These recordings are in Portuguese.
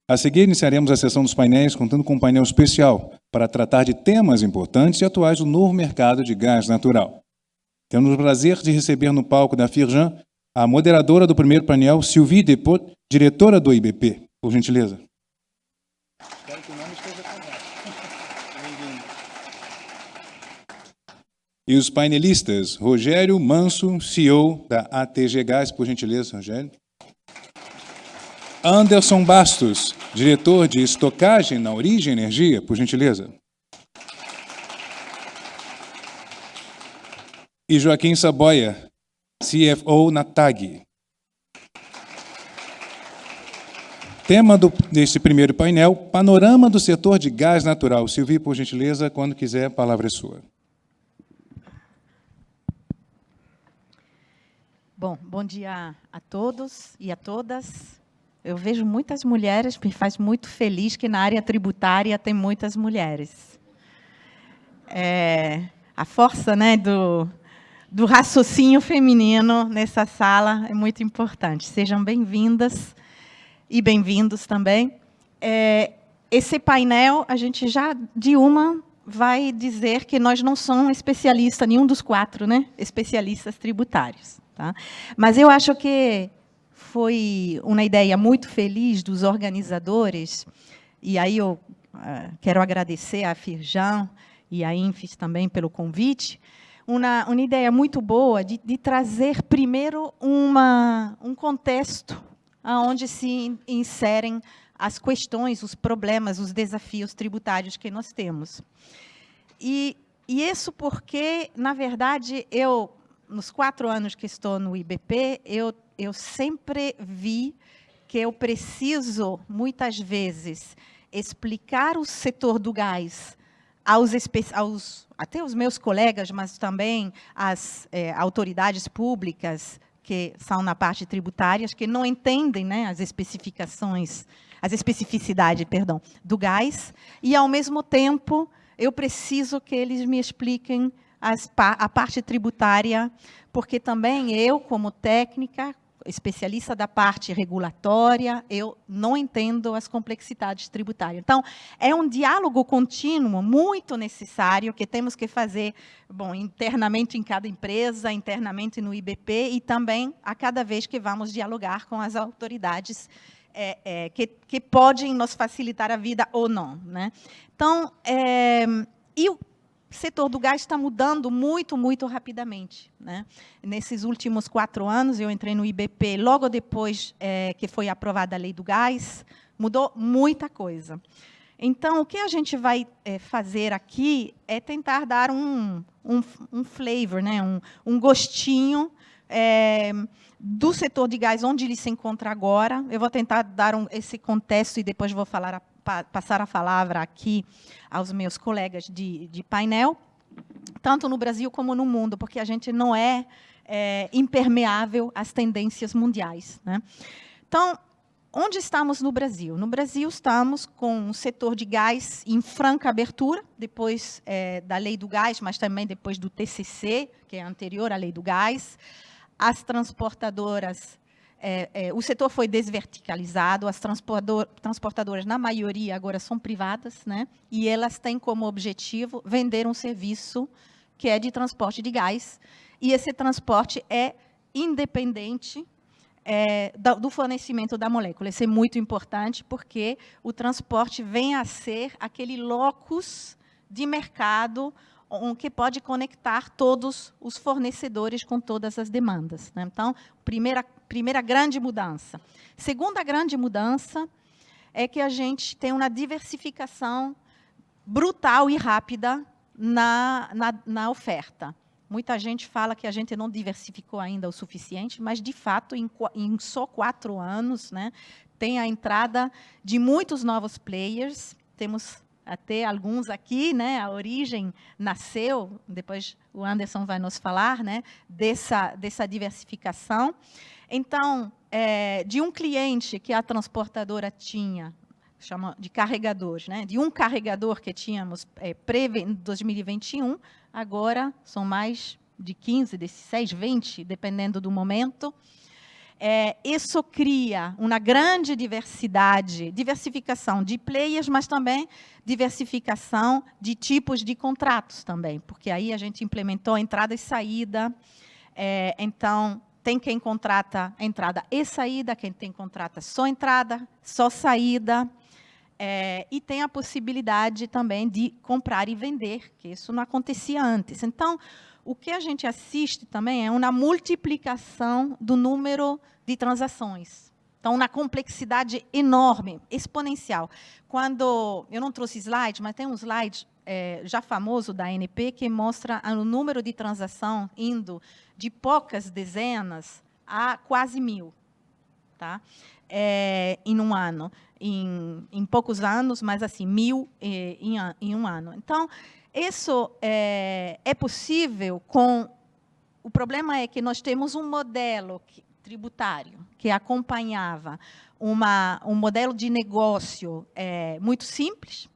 A seguir, iniciaremos a sessão dos painéis, contando com um painel especial para tratar de temas importantes e atuais do novo mercado de gás natural. Temos o prazer de receber no palco da Firjan a moderadora do primeiro painel, Sylvie Depot, diretora do IBP. Por gentileza. Espero que o nome esteja correto. E os painelistas, Rogério Manso, CEO da ATG Gás, por gentileza, Rogério. Anderson Bastos, diretor de estocagem na Origem Energia, por gentileza. E Joaquim Saboia, CFO na TAG. Tema deste primeiro painel, panorama do setor de gás natural. Sylvie, por gentileza, quando quiser, a palavra é sua. Bom dia a todos e a todas. Eu vejo muitas mulheres, me faz muito feliz que na área tributária tem muitas mulheres. A força, né, do raciocínio feminino nessa sala é muito importante. Sejam bem-vindas e bem-vindos também. Esse painel, a gente já, de uma, vai dizer que nós não somos especialistas, nenhum dos quatro, né, especialistas tributários. Tá? Mas eu acho que foi uma ideia muito feliz dos organizadores, e aí eu quero agradecer à Firjan e à Infis também pelo convite, uma ideia muito boa de trazer primeiro um contexto onde se inserem as questões, os problemas, os desafios tributários que nós temos. E isso porque, na verdade, nos 4 anos que estou no IBP, eu sempre vi que eu preciso, muitas vezes, explicar o setor do gás até os meus colegas, mas também às autoridades públicas, que são na parte tributária, que não entendem, né, as especificidades, do gás, e, ao mesmo tempo, eu preciso que eles me expliquem a parte tributária, porque também eu, como técnica, especialista da parte regulatória, eu não entendo as complexidades tributárias. Então, é um diálogo contínuo muito necessário que temos que fazer, internamente em cada empresa, internamente no IBP e também a cada vez que vamos dialogar com as autoridades que podem nos facilitar a vida ou não, né? Então, o setor do gás está mudando muito, muito rapidamente, né? Nesses últimos 4 anos, eu entrei no IBP logo depois que foi aprovada a lei do gás, mudou muita coisa. Então, o que a gente vai fazer aqui é tentar dar um flavor, né? um gostinho do setor de gás, onde ele se encontra agora. Eu vou tentar dar esse contexto e depois vou passar a palavra aqui aos meus colegas de painel, tanto no Brasil como no mundo, porque a gente não é impermeável às tendências mundiais, né? Então, onde estamos no Brasil? No Brasil, estamos com um setor de gás em franca abertura, depois da lei do gás, mas também depois do TCC, que é anterior à lei do gás. As transportadoras, o setor foi desverticalizado, as transportadoras, na maioria, agora são privadas, né? E elas têm como objetivo vender um serviço que é de transporte de gás, e esse transporte é independente do fornecimento da molécula. Isso é muito importante, porque o transporte vem a ser aquele locus de mercado que pode conectar todos os fornecedores com todas as demandas, né? Então, primeira grande mudança. Segunda grande mudança é que a gente tem uma diversificação brutal e rápida na oferta. Muita gente fala que a gente não diversificou ainda o suficiente, mas, de fato, em só 4 anos, né, tem a entrada de muitos novos players. Temos até alguns aqui, né? A Origem nasceu, depois o Anderson vai nos falar, né, dessa diversificação. Então, de um cliente que a transportadora tinha, chama de carregadores, né? De um carregador que tínhamos em 2021, agora são mais de 15, 16, 20, dependendo do momento. Isso cria uma grande diversificação de players, mas também diversificação de tipos de contratos também, porque aí a gente implementou entrada e saída. Então, tem quem contrata entrada e saída, quem tem contrata só entrada, só saída. E tem a possibilidade também de comprar e vender, que isso não acontecia antes. Então, o que a gente assiste também é uma multiplicação do número de transações. Então, uma complexidade enorme, exponencial. Quando, eu não trouxe slide, mas tem um slide já famoso da ANP, que mostra o número de transação indo de poucas dezenas a quase 1.000, tá? Em um ano. Em poucos anos, mas assim, 1.000 em um ano. Então, isso é possível com... O problema é que nós temos um modelo tributário que acompanhava um modelo de negócio muito simples.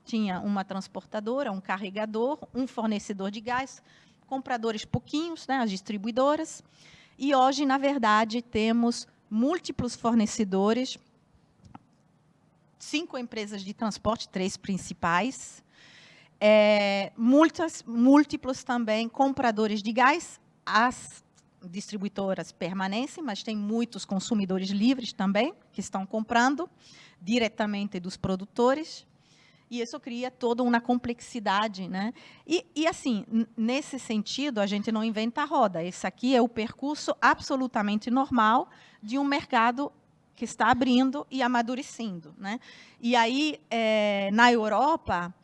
Tinha uma transportadora, um carregador, um fornecedor de gás, compradores pouquinhos, né, as distribuidoras. E hoje, na verdade, temos múltiplos fornecedores, 5 empresas de transporte, 3 principais, múltiplos também compradores de gás. As distribuidoras permanecem, mas tem muitos consumidores livres também, que estão comprando diretamente dos produtores. E isso cria toda uma complexidade, né? E assim, nesse sentido, a gente não inventa a roda. Esse aqui é o percurso absolutamente normal de um mercado que está abrindo e amadurecendo, né? E aí, na Europa,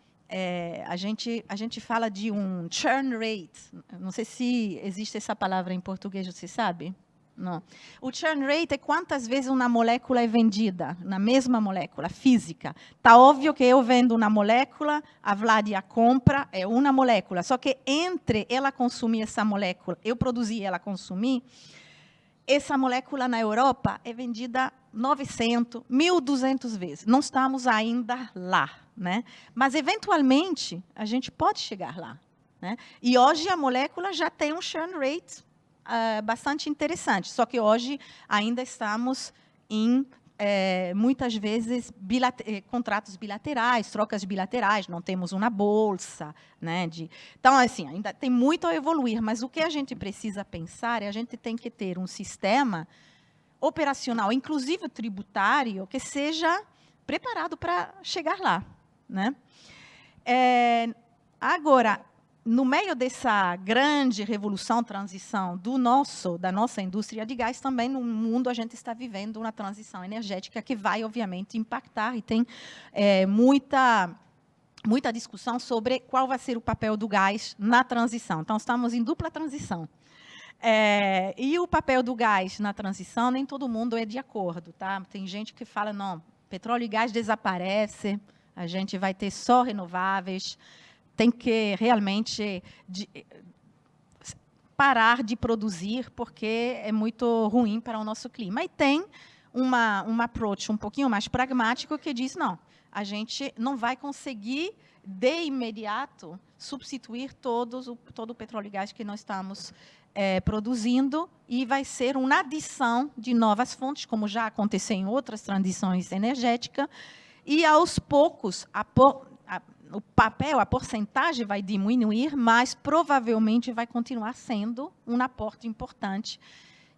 a gente fala de um churn rate. Não sei se existe essa palavra em português, você sabe? Não. O churn rate é quantas vezes uma molécula é vendida, na mesma molécula, física. Está óbvio que eu vendo uma molécula, a Vladia compra, é uma molécula. Só que entre ela consumir essa molécula, eu produzir e ela consumir, essa molécula na Europa é vendida 900, 1.200 vezes. Não estamos ainda lá, né? Mas, eventualmente, a gente pode chegar lá, né? E hoje a molécula já tem um churn rate bastante interessante, só que hoje ainda estamos em, muitas vezes, contratos bilaterais, trocas bilaterais, não temos uma bolsa, né? Então, assim, ainda tem muito a evoluir, mas o que a gente precisa pensar é a gente tem que ter um sistema operacional, inclusive tributário, que seja preparado para chegar lá, né? Agora, no meio dessa grande revolução, transição da nossa indústria de gás, também no mundo a gente está vivendo uma transição energética que vai, obviamente, impactar, e tem muita discussão sobre qual vai ser o papel do gás na transição. Então, estamos em dupla transição. E o papel do gás na transição, nem todo mundo é de acordo, tá? Tem gente que fala, não, petróleo e gás desaparece, a gente vai ter só renováveis, tem que realmente parar de produzir, porque é muito ruim para o nosso clima. E tem um approach um pouquinho mais pragmático que diz, não, a gente não vai conseguir, de imediato, substituir todo o petróleo e gás que nós estamos produzindo, e vai ser uma adição de novas fontes, como já aconteceu em outras transições energéticas, e, aos poucos, o papel, a porcentagem vai diminuir, mas provavelmente vai continuar sendo um aporte importante.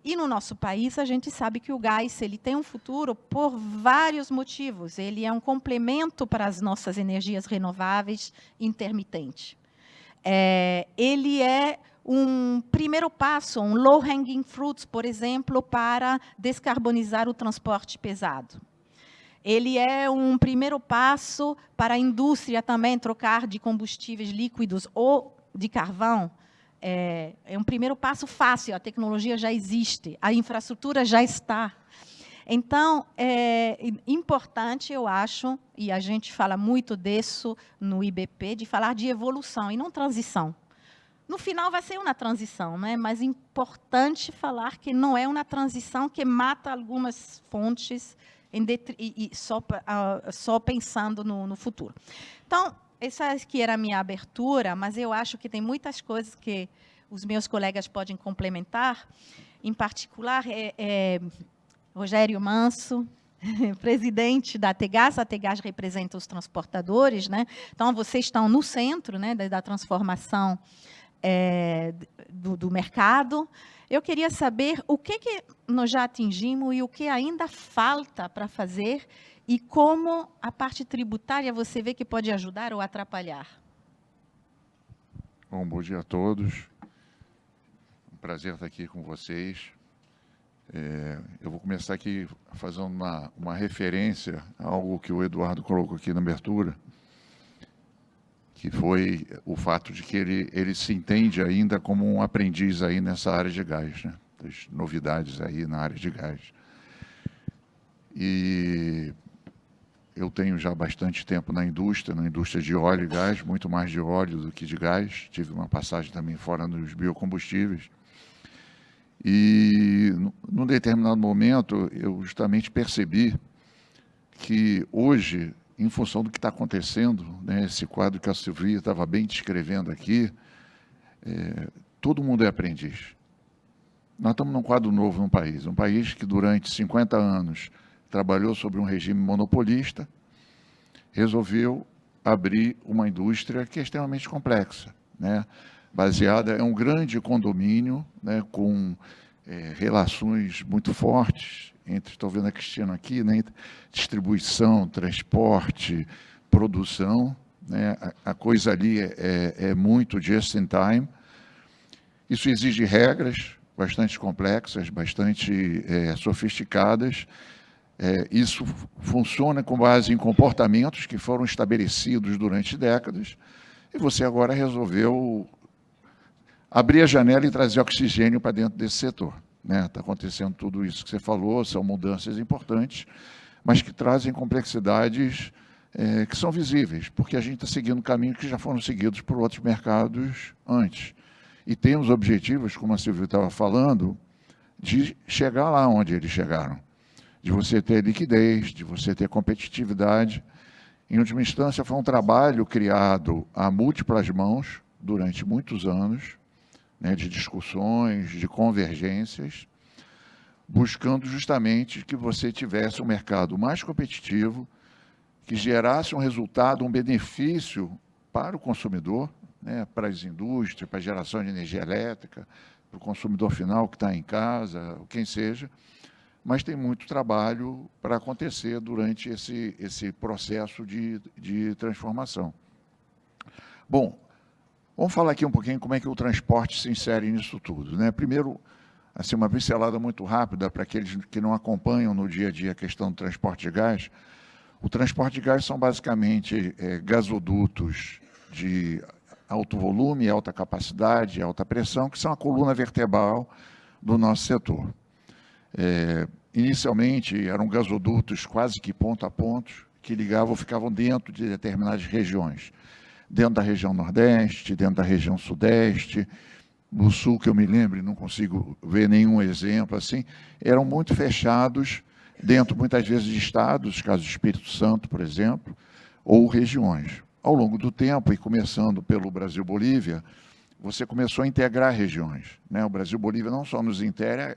E no nosso país, a gente sabe que o gás ele tem um futuro por vários motivos. Ele é um complemento para as nossas energias renováveis intermitentes. Ele é um primeiro passo, um low-hanging fruit, por exemplo, para descarbonizar o transporte pesado. Ele é um primeiro passo para a indústria também trocar de combustíveis líquidos ou de carvão. É um primeiro passo fácil, a tecnologia já existe, a infraestrutura já está. Então, é importante, eu acho, e a gente fala muito disso no IBP, de falar de evolução e não transição. No final vai ser uma transição, né? Mas é importante falar que não é uma transição que mata algumas fontes só pensando no futuro. Então, essa aqui era a minha abertura, mas eu acho que tem muitas coisas que os meus colegas podem complementar. em particular, Rogério Manso, presidente da Ategás. A Ategás representa os transportadores, né? Então, vocês estão no centro, né, da transformação do mercado. Eu queria saber o que nós já atingimos e o que ainda falta para fazer e como a parte tributária você vê que pode ajudar ou atrapalhar. Bom dia a todos. Um prazer estar aqui com vocês. Eu vou começar aqui fazendo uma referência a algo que o Eduardo colocou aqui na abertura, que foi o fato de que ele se entende ainda como um aprendiz aí nessa área de gás, né? Das novidades aí na área de gás. E eu tenho já bastante tempo na indústria de óleo e gás, muito mais de óleo do que de gás. Tive uma passagem também fora nos biocombustíveis. E, num determinado momento, eu justamente percebi que hoje, em função do que está acontecendo, né, esse quadro que a Silvia estava bem descrevendo aqui, todo mundo é aprendiz. Nós estamos num quadro novo no país, um país que durante 50 anos trabalhou sobre um regime monopolista, resolveu abrir uma indústria que é extremamente complexa, né, baseada em um grande condomínio, né, com relações muito fortes entre, estou vendo a Cristina aqui, né, distribuição, transporte, produção, né, a coisa ali é muito just in time. Isso exige regras bastante complexas, bastante sofisticadas. Isso funciona com base em comportamentos que foram estabelecidos durante décadas, e você agora resolveu abrir a janela e trazer oxigênio para dentro desse setor. Está acontecendo tudo isso que você falou, são mudanças importantes, mas que trazem complexidades que são visíveis, porque a gente está seguindo caminhos que já foram seguidos por outros mercados antes. E temos objetivos, como a Silvia estava falando, de chegar lá onde eles chegaram, de você ter liquidez, de você ter competitividade. Em última instância, foi um trabalho criado a múltiplas mãos durante muitos anos, né, de discussões, de convergências, buscando justamente que você tivesse um mercado mais competitivo, que gerasse um resultado, um benefício para o consumidor, né, para as indústrias, para a geração de energia elétrica, para o consumidor final que está em casa, quem seja, mas tem muito trabalho para acontecer durante esse processo de transformação. Bom, vamos falar aqui um pouquinho como é que o transporte se insere nisso tudo, né? Primeiro, assim, uma pincelada muito rápida para aqueles que não acompanham no dia a dia a questão do transporte de gás. O transporte de gás são basicamente gasodutos de alto volume, alta capacidade, alta pressão, que são a coluna vertebral do nosso setor. Inicialmente, eram gasodutos quase que ponto a ponto, que ligavam, ficavam dentro de determinadas regiões. Dentro da região Nordeste, dentro da região Sudeste, no Sul, que eu me lembre, não consigo ver nenhum exemplo assim, eram muito fechados dentro, muitas vezes, de estados, caso do Espírito Santo, por exemplo, ou regiões. Ao longo do tempo, e começando pelo Brasil-Bolívia, você começou a integrar regiões, né? O Brasil-Bolívia não só nos integra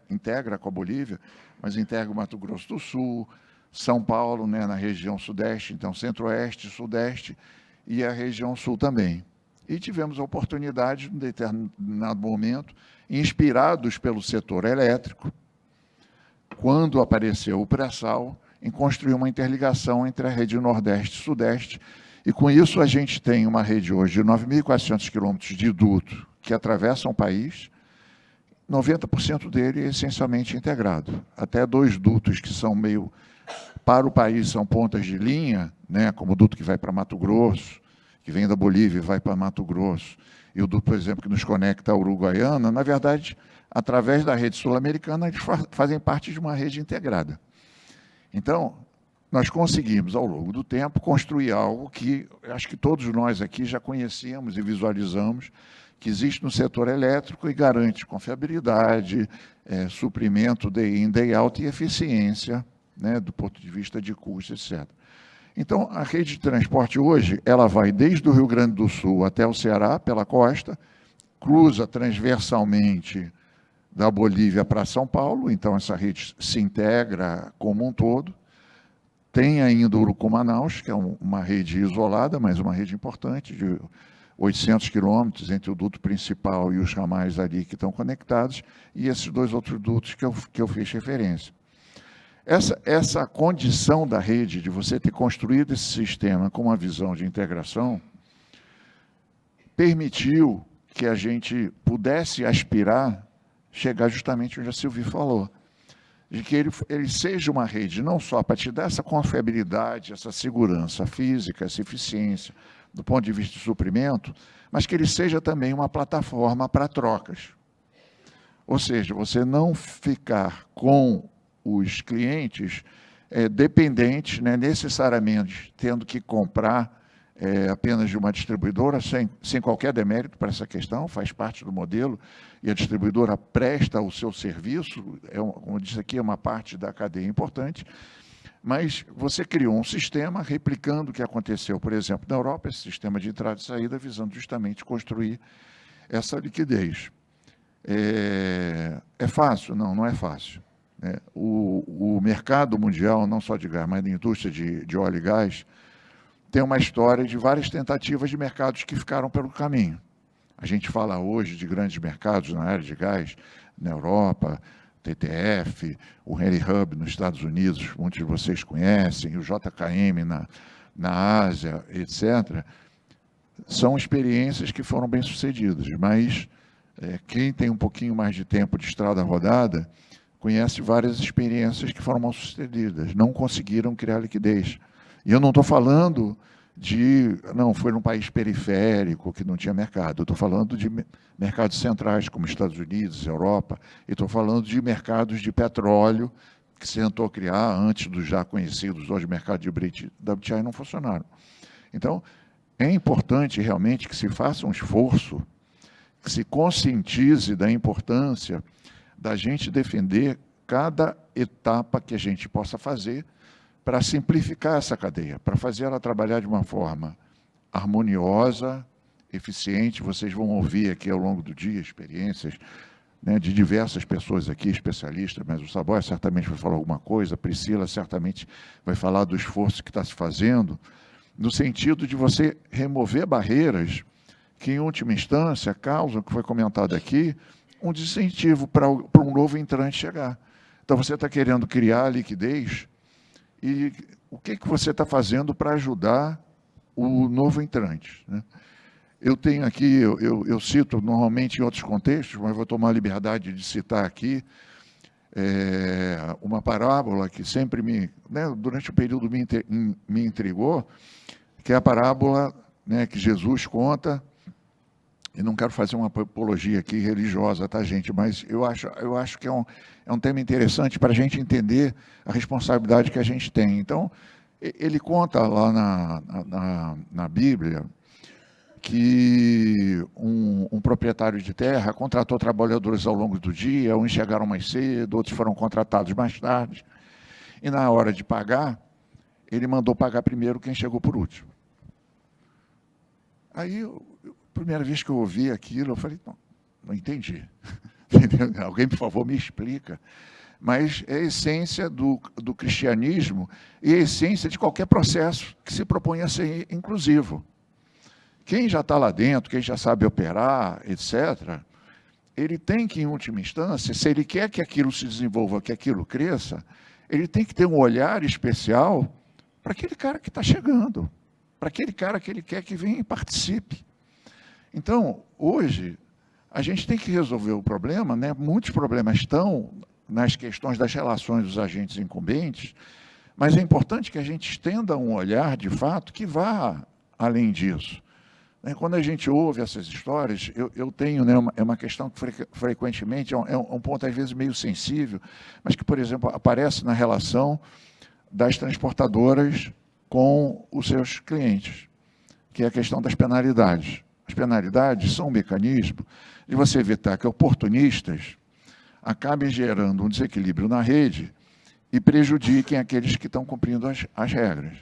com a Bolívia, mas integra o Mato Grosso do Sul, São Paulo, né, na região Sudeste, então Centro-Oeste, Sudeste, e a região Sul também. E tivemos a oportunidade, em determinado momento, inspirados pelo setor elétrico, quando apareceu o pré-sal, em construir uma interligação entre a rede Nordeste e Sudeste, e com isso a gente tem uma rede hoje de 9.400 quilômetros de duto que atravessam o país, 90% dele é essencialmente integrado. Até 2 dutos que são meio, para o país, são pontas de linha, né, como o duto que vai para Mato Grosso, que vem da Bolívia e vai para Mato Grosso, e o duto, por exemplo, que nos conecta à Uruguaiana, na verdade, através da rede sul-americana, eles fazem parte de uma rede integrada. Então, nós conseguimos, ao longo do tempo, construir algo que acho que todos nós aqui já conhecemos e visualizamos, que existe no setor elétrico e garante confiabilidade, suprimento day in, day out e eficiência, né, do ponto de vista de custo, etc. Então, a rede de transporte hoje, ela vai desde o Rio Grande do Sul até o Ceará, pela costa, cruza transversalmente da Bolívia para São Paulo, então essa rede se integra como um todo. Tem ainda Urucu-Manaus, que é uma rede isolada, mas uma rede importante, de 800 quilômetros entre o duto principal e os ramais ali que estão conectados, e esses dois outros dutos que eu fiz referência. Essa condição da rede, de você ter construído esse sistema com uma visão de integração, permitiu que a gente pudesse aspirar, chegar justamente onde a Silvia falou, de que ele seja uma rede não só para te dar essa confiabilidade, essa segurança física, essa eficiência, do ponto de vista de suprimento, mas que ele seja também uma plataforma para trocas. Ou seja, você não ficar com os clientes dependentes, né, necessariamente tendo que comprar apenas de uma distribuidora, sem qualquer demérito para essa questão, faz parte do modelo, e a distribuidora presta o seu serviço, como disse aqui, é uma parte da cadeia importante, mas você criou um sistema replicando o que aconteceu, por exemplo, na Europa, esse sistema de entrada e saída, visando justamente construir essa liquidez. É fácil? Não, não é fácil. O mercado mundial, não só de gás, mas da indústria de óleo e gás, tem uma história de várias tentativas de mercados que ficaram pelo caminho. A gente fala hoje de grandes mercados na área de gás, na Europa, TTF, o Henry Hub nos Estados Unidos, muitos de vocês conhecem, o JKM na Ásia, etc. São experiências que foram bem-sucedidas, mas quem tem um pouquinho mais de tempo de estrada rodada, conhece várias experiências que foram mal-sucedidas, não conseguiram criar liquidez. E eu não estou falando foi num país periférico que não tinha mercado. Eu estou falando de mercados centrais, como Estados Unidos, Europa, e estou falando de mercados de petróleo que se tentou criar antes dos já conhecidos hoje mercados de WTI e não funcionaram. Então, é importante realmente que se faça um esforço, que se conscientize da importância da gente defender cada etapa que a gente possa fazer para simplificar essa cadeia, para fazer ela trabalhar de uma forma harmoniosa, eficiente. Vocês vão ouvir aqui ao longo do dia experiências, né, de diversas pessoas aqui, especialistas, mas o Saboia certamente vai falar alguma coisa, a Priscila certamente vai falar do esforço que está se fazendo, no sentido de você remover barreiras que, em última instância, causam, que foi comentado aqui, um desincentivo para um novo entrante chegar. Então, você está querendo criar liquidez, e o que você está fazendo para ajudar o novo entrante, né? Eu tenho aqui, eu cito normalmente em outros contextos, mas vou tomar a liberdade de citar aqui, uma parábola que sempre durante o período me intrigou, que é a parábola, né, que Jesus conta, e não quero fazer uma apologia aqui religiosa, tá, gente? Mas eu acho que é um tema interessante para a gente entender a responsabilidade que a gente tem. Então, ele conta lá na Bíblia que um proprietário de terra contratou trabalhadores ao longo do dia, uns chegaram mais cedo, outros foram contratados mais tarde, e na hora de pagar, ele mandou pagar primeiro quem chegou por último. Aí, primeira vez que eu ouvi aquilo, eu falei, não entendi. Alguém, por favor, me explica. Mas é a essência do cristianismo e a essência de qualquer processo que se propõe a ser inclusivo. Quem já está lá dentro, quem já sabe operar, etc., ele tem que, em última instância, se ele quer que aquilo se desenvolva, que aquilo cresça, ele tem que ter um olhar especial para aquele cara que está chegando, para aquele cara que ele quer que venha e participe. Então, hoje, a gente tem que resolver o problema, né? Muitos problemas estão nas questões das relações dos agentes incumbentes, mas é importante que a gente estenda um olhar, de fato, que vá além disso. Quando a gente ouve essas histórias, eu tenho, né, uma questão que frequentemente é um ponto, às vezes, meio sensível, mas que, por exemplo, aparece na relação das transportadoras com os seus clientes, que é a questão das penalidades. As penalidades são um mecanismo de você evitar que oportunistas acabem gerando um desequilíbrio na rede e prejudiquem aqueles que estão cumprindo as regras.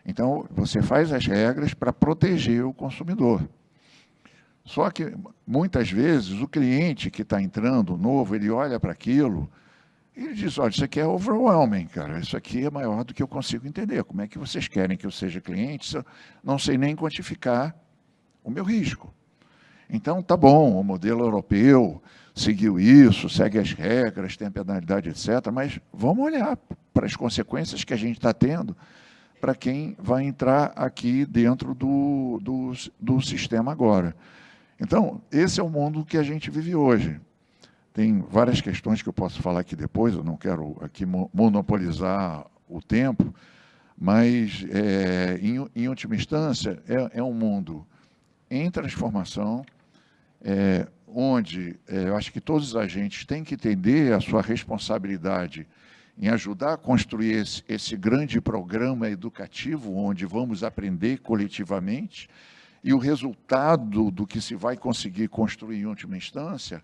Então, você faz as regras para proteger o consumidor. Só que, muitas vezes, o cliente que está entrando novo, ele olha para aquilo e ele diz, olha, isso aqui é overwhelming, cara, isso aqui é maior do que eu consigo entender. Como é que vocês querem que eu seja cliente se eu não sei nem quantificar o meu risco? Então, tá bom, o modelo europeu seguiu isso, segue as regras, tem a penalidade, etc., mas vamos olhar para as consequências que a gente está tendo para quem vai entrar aqui dentro do sistema agora. Então, esse é o mundo que a gente vive hoje. Tem várias questões que eu posso falar aqui depois, eu não quero aqui monopolizar o tempo, mas, em última instância, é um mundo em transformação, onde eu acho que todos os agentes têm que entender a sua responsabilidade em ajudar a construir esse grande programa educativo, onde vamos aprender coletivamente, e o resultado do que se vai conseguir construir em última instância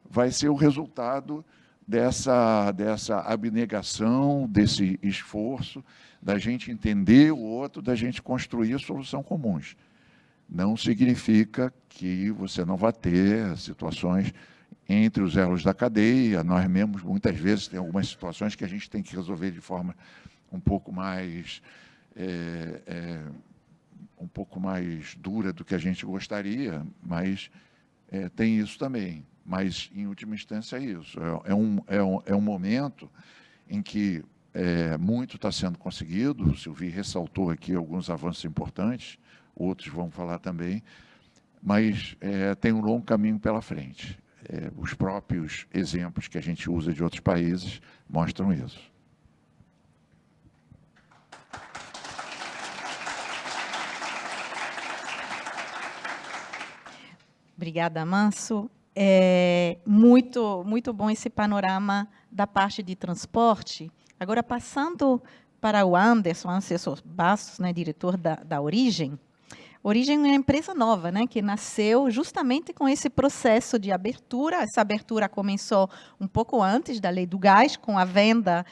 vai ser o resultado dessa abnegação, desse esforço, da gente entender o outro, da gente construir soluções comuns. Não significa que você não vai ter situações entre os elos da cadeia. Nós mesmos, muitas vezes, tem algumas situações que a gente tem que resolver de forma um pouco mais dura do que a gente gostaria, mas tem isso também. Mas, em última instância, é isso. É um momento em que muito está sendo conseguido. O Sylvie ressaltou aqui alguns avanços importantes, outros vão falar também, mas tem um longo caminho pela frente. Os próprios exemplos que a gente usa de outros países mostram isso. Obrigada, Manso. Muito, muito bom esse panorama da parte de transporte. Agora, passando para o Anderson Bastos, né, diretor da Origem. Origem é uma empresa nova, né, que nasceu justamente com esse processo de abertura. Essa abertura começou um pouco antes da Lei do Gás, com a venda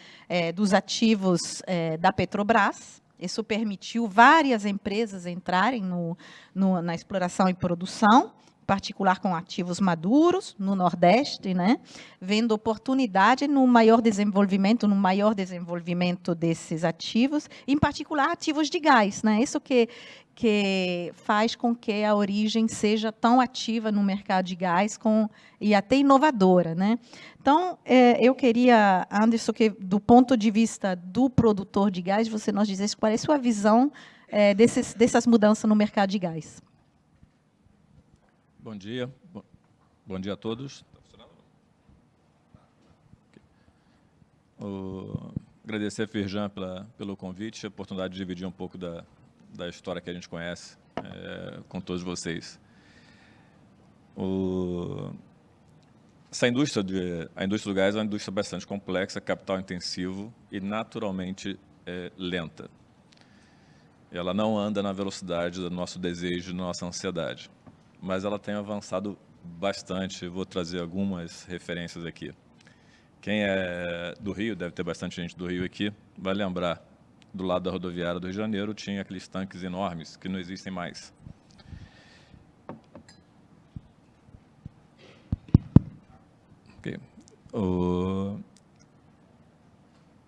dos ativos da Petrobras. Isso permitiu várias empresas entrarem na exploração e produção, particular com ativos maduros no Nordeste, né, vendo oportunidade no maior desenvolvimento desses ativos, em particular ativos de gás, né? Isso que faz com que a Origem seja tão ativa no mercado de gás e até inovadora, né? Então, eu queria, Anderson, que do ponto de vista do produtor de gás, você nos dissesse qual é a sua visão dessas mudanças no mercado de gás. Bom dia. Bom dia a todos. Agradecer a Firjan pelo convite, a oportunidade de dividir um pouco da história que a gente conhece com todos vocês. A indústria do gás é uma indústria bastante complexa, capital intensivo e naturalmente lenta. Ela não anda na velocidade do nosso desejo, da nossa ansiedade, mas ela tem avançado bastante. Vou trazer algumas referências aqui. Quem é do Rio, deve ter bastante gente do Rio aqui, vai lembrar, do lado da rodoviária do Rio de Janeiro, tinha aqueles tanques enormes, que não existem mais. Okay.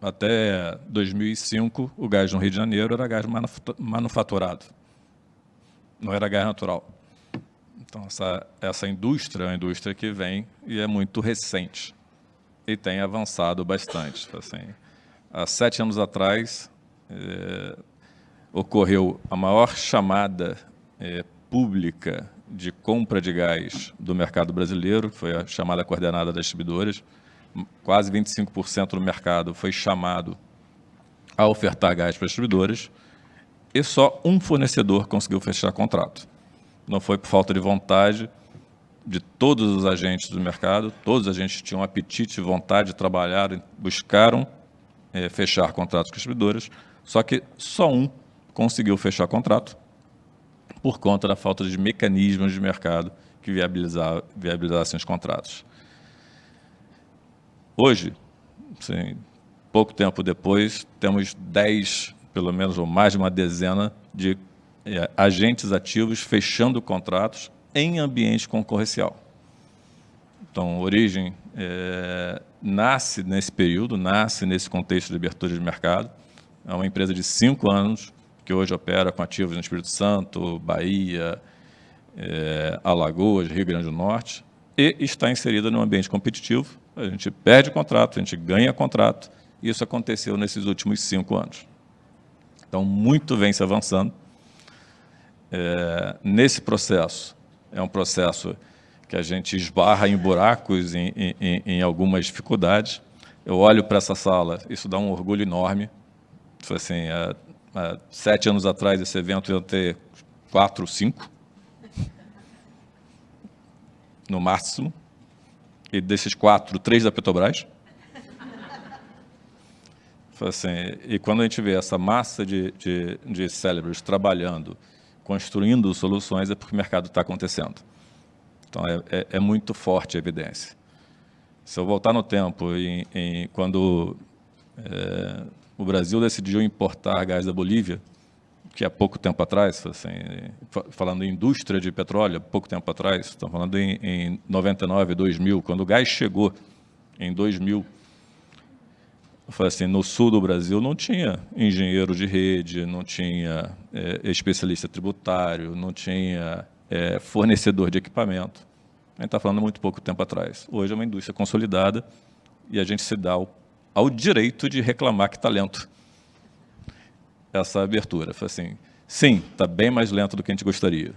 Até 2005, o gás no Rio de Janeiro era gás manufaturado, não era gás natural. Então, essa indústria é uma indústria que vem e é muito recente e tem avançado bastante. Assim, há 7 anos atrás, ocorreu a maior chamada pública de compra de gás do mercado brasileiro, que foi a chamada coordenada das distribuidoras. Quase 25% do mercado foi chamado a ofertar gás para as distribuidoras e só um fornecedor conseguiu fechar contrato. Não foi por falta de vontade de todos os agentes do mercado, todos os agentes tinham apetite e vontade de trabalhar, buscaram fechar contratos com as distribuidoras, só que só um conseguiu fechar contrato por conta da falta de mecanismos de mercado que viabilizassem os contratos. Hoje, assim, pouco tempo depois, temos 10, pelo menos, ou mais de uma dezena de agentes ativos fechando contratos em ambiente concorrencial. Então, Origem nasce nesse período, nasce nesse contexto de abertura de mercado. É uma empresa de 5 anos, que hoje opera com ativos no Espírito Santo, Bahia, Alagoas, Rio Grande do Norte, e está inserida num ambiente competitivo. A gente perde contrato, a gente ganha contrato, e isso aconteceu nesses últimos 5 anos. Então, muito vem se avançando. Nesse processo, é um processo que a gente esbarra em buracos, em algumas dificuldades. Eu olho para essa sala, isso dá um orgulho enorme. Foi assim, há 7 anos atrás, esse evento ia ter 4, 5, no máximo, e desses 4, 3 da Petrobras. Foi assim, e quando a gente vê essa massa de cérebros trabalhando, construindo soluções, é porque o mercado está acontecendo. Então, é muito forte a evidência. Se eu voltar no tempo, quando o Brasil decidiu importar gás da Bolívia, que há pouco tempo atrás, assim, falando em indústria de petróleo, há pouco tempo atrás, estamos falando em 99, 2000, quando o gás chegou em 2000, assim, no sul do Brasil não tinha engenheiro de rede, não tinha especialista tributário, não tinha fornecedor de equipamento. A gente está falando muito pouco tempo atrás. Hoje é uma indústria consolidada e a gente se dá ao direito de reclamar que está lento essa abertura. Assim, sim, está bem mais lento do que a gente gostaria,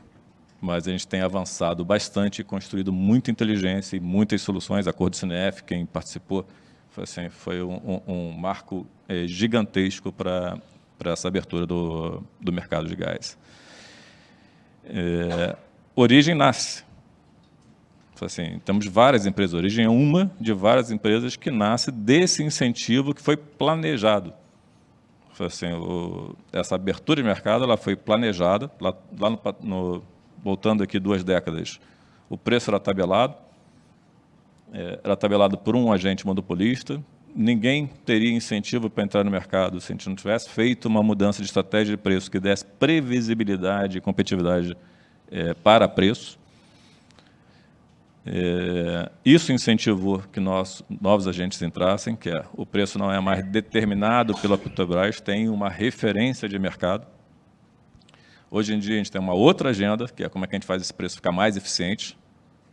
mas a gente tem avançado bastante e construído muita inteligência e muitas soluções. Acordo Cinef, quem participou, foi um marco gigantesco para essa abertura do mercado de gás. Origem nasce. Assim, temos várias empresas. Origem é uma de várias empresas que nasce desse incentivo que foi planejado. Assim, essa abertura de mercado ela foi planejada, voltando aqui 2 décadas, o preço era tabelado por um agente monopolista. Ninguém teria incentivo para entrar no mercado se a gente não tivesse feito uma mudança de estratégia de preço que desse previsibilidade e competitividade para preço. Isso incentivou que novos agentes entrassem, que o preço não é mais determinado pela Petrobras, tem uma referência de mercado. Hoje em dia a gente tem uma outra agenda, que é como é que a gente faz esse preço ficar mais eficiente,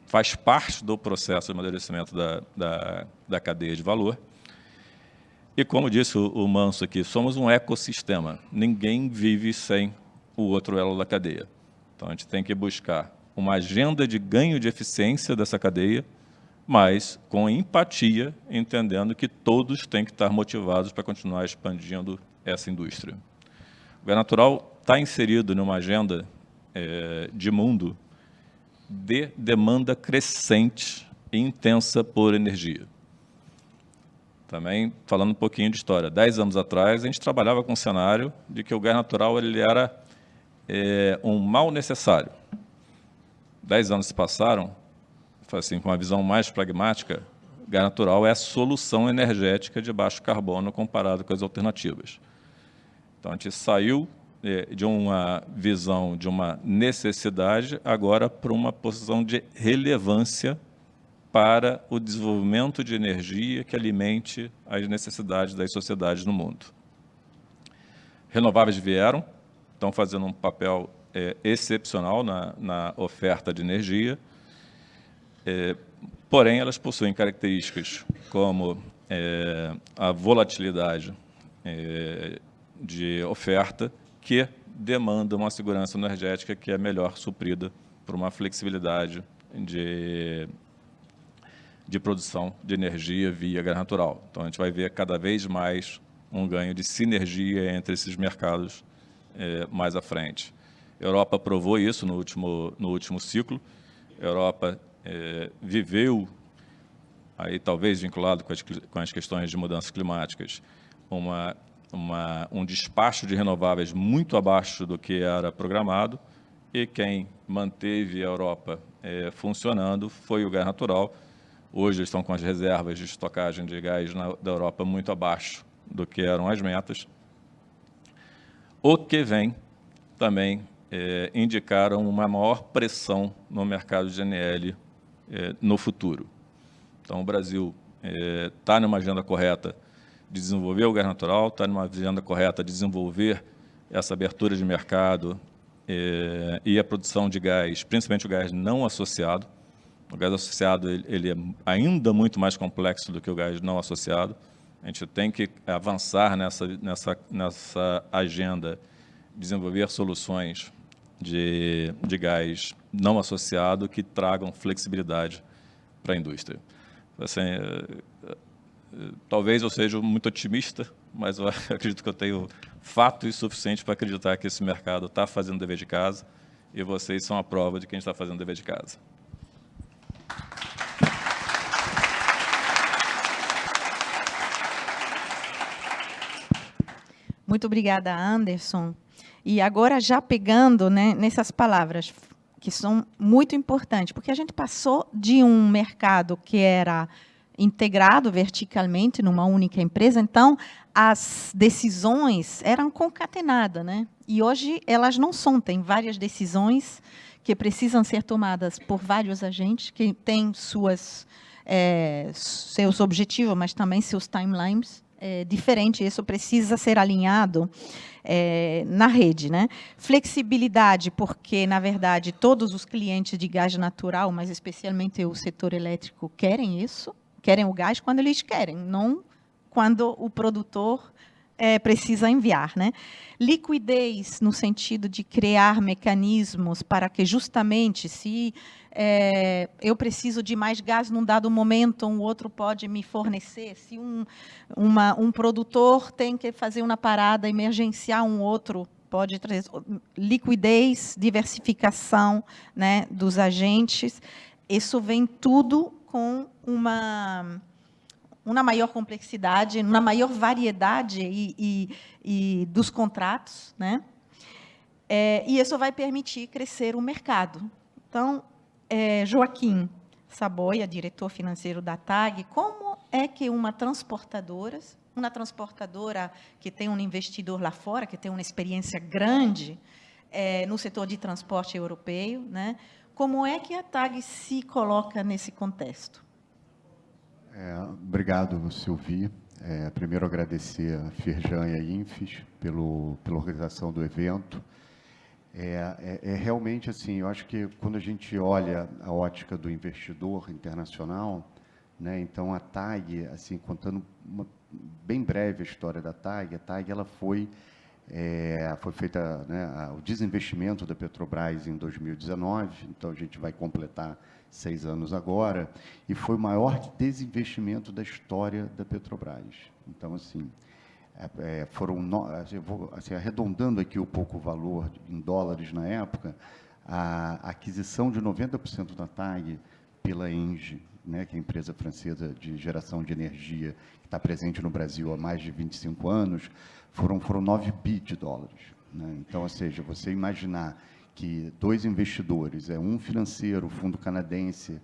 faz parte do processo de amadurecimento da cadeia de valor. E como disse o Manso aqui, somos um ecossistema, ninguém vive sem o outro elo da cadeia. Então a gente tem que buscar uma agenda de ganho de eficiência dessa cadeia, mas com empatia, entendendo que todos têm que estar motivados para continuar expandindo essa indústria. O gás natural está inserido numa agenda de mundo de demanda crescente e intensa por energia. Também, falando um pouquinho de história, 10 anos atrás, a gente trabalhava com um cenário de que o gás natural ele era um mal necessário. 10 anos se passaram, assim, com uma visão mais pragmática, gás natural é a solução energética de baixo carbono comparado com as alternativas. Então, a gente saiu de uma visão de uma necessidade agora para uma posição de relevância para o desenvolvimento de energia que alimente as necessidades das sociedades no mundo. Renováveis vieram, estão fazendo um papel excepcional na oferta de energia, porém elas possuem características como a volatilidade de oferta, que demanda uma segurança energética que é melhor suprida por uma flexibilidade de produção de energia via gás natural. Então, a gente vai ver cada vez mais um ganho de sinergia entre esses mercados mais à frente. A Europa provou isso no último ciclo. A Europa viveu, aí talvez vinculado com as questões de mudanças climáticas, um despacho de renováveis muito abaixo do que era programado, e quem manteve a Europa funcionando foi o gás natural. Hoje eles estão com as reservas de estocagem de gás da Europa muito abaixo do que eram as metas. O que vem também indicaram uma maior pressão no mercado de GNL no futuro. Então, o Brasil está numa agenda correta de desenvolver o gás natural, está numa agenda correta de desenvolver essa abertura de mercado e a produção de gás, principalmente o gás não associado. O gás associado ele é ainda muito mais complexo do que o gás não associado. A gente tem que avançar nessa agenda, desenvolver soluções de gás não associado que tragam flexibilidade para a indústria. Assim, talvez eu seja muito otimista, mas eu acredito que eu tenho fatos suficientes para acreditar que esse mercado está fazendo o dever de casa e vocês são a prova de que a gente está fazendo o dever de casa. Muito obrigada, Anderson. E agora, já pegando, né, nessas palavras, que são muito importantes, porque a gente passou de um mercado que era integrado verticalmente numa única empresa, então as decisões eram concatenadas, né? E hoje elas não são, tem várias decisões que precisam ser tomadas por vários agentes, que têm seus objetivos, mas também seus timelines diferentes. Isso precisa ser alinhado na rede, né? Flexibilidade, porque, na verdade, todos os clientes de gás natural, mas especialmente o setor elétrico, querem isso, querem o gás quando eles querem, não quando o produtor precisa enviar, né? Liquidez, no sentido de criar mecanismos para que, justamente, se eu preciso de mais gás num dado momento, um outro pode me fornecer. Se um produtor tem que fazer uma parada emergencial, um outro pode trazer. Liquidez, diversificação, né, dos agentes. Isso vem tudo com uma maior complexidade, uma maior variedade e dos contratos, né? E isso vai permitir crescer o mercado. Então, Joaquim Saboia, diretor financeiro da TAG, como é que uma transportadora que tem um investidor lá fora, que tem uma experiência grande no setor de transporte europeu, né? Como é que a TAG se coloca nesse contexto? Obrigado, Sylvie. Primeiro, agradecer a Firjan e a Infis pela organização do evento. Realmente, assim, eu acho que quando a gente olha a ótica do investidor internacional, né, então a TAG, assim, contando bem breve a história da TAG, a TAG ela foi feita, né, o desinvestimento da Petrobras em 2019, então a gente vai completar 6 anos agora, e foi o maior desinvestimento da história da Petrobras. Então, assim, arredondando aqui um pouco o valor em dólares na época, a aquisição de 90% da TAG pela Engie, né, que é a empresa francesa de geração de energia, que está presente no Brasil há mais de 25 anos, foram 9 bi de dólares. Né? Então, ou seja, você imaginar que 2 investidores, um financeiro, o fundo canadense,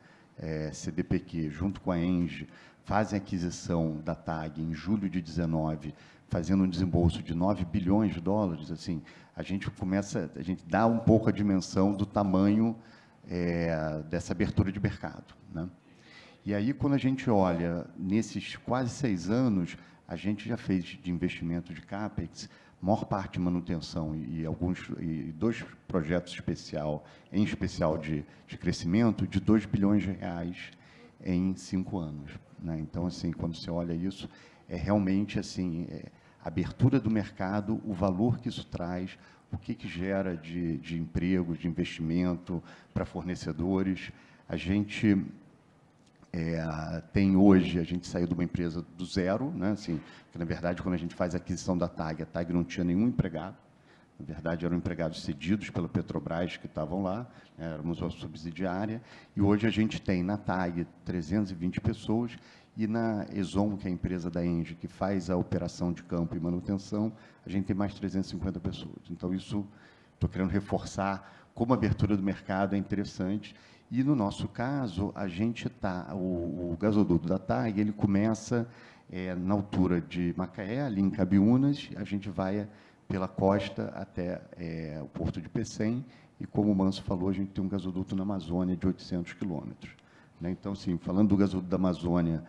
CDPQ, junto com a Engie, fazem a aquisição da TAG em julho de 19, fazendo um desembolso de 9 bilhões de dólares, assim, a gente dá um pouco a dimensão do tamanho dessa abertura de mercado, né? E aí, quando a gente olha nesses quase 6 anos, a gente já fez de investimento de CAPEX, maior parte de manutenção e 2 projetos em especial de crescimento de 2 bilhões de reais em 5 anos. Né? Então, assim, quando você olha isso, realmente assim, a abertura do mercado, o valor que isso traz, o que gera de empregos, de investimento para fornecedores. A gente tem hoje, a gente saiu de uma empresa do zero, né? Assim, que, na verdade, quando a gente faz a aquisição da TAG, a TAG não tinha nenhum empregado. Na verdade, eram empregados cedidos pela Petrobras que estavam lá, éramos uma subsidiária, e hoje a gente tem na TAG 320 pessoas, e na Exxon, que é a empresa da Engie, que faz a operação de campo e manutenção, a gente tem mais 350 pessoas. Então, isso, estou querendo reforçar como a abertura do mercado é interessante. E, no nosso caso, a gente o gasoduto da TAG, ele começa na altura de Macaé, ali em Cabiúnas, a gente vai pela costa até o porto de Pecém, e como o Manso falou, a gente tem um gasoduto na Amazônia de 800 quilômetros. Né? Então, assim, falando do gasoduto da Amazônia,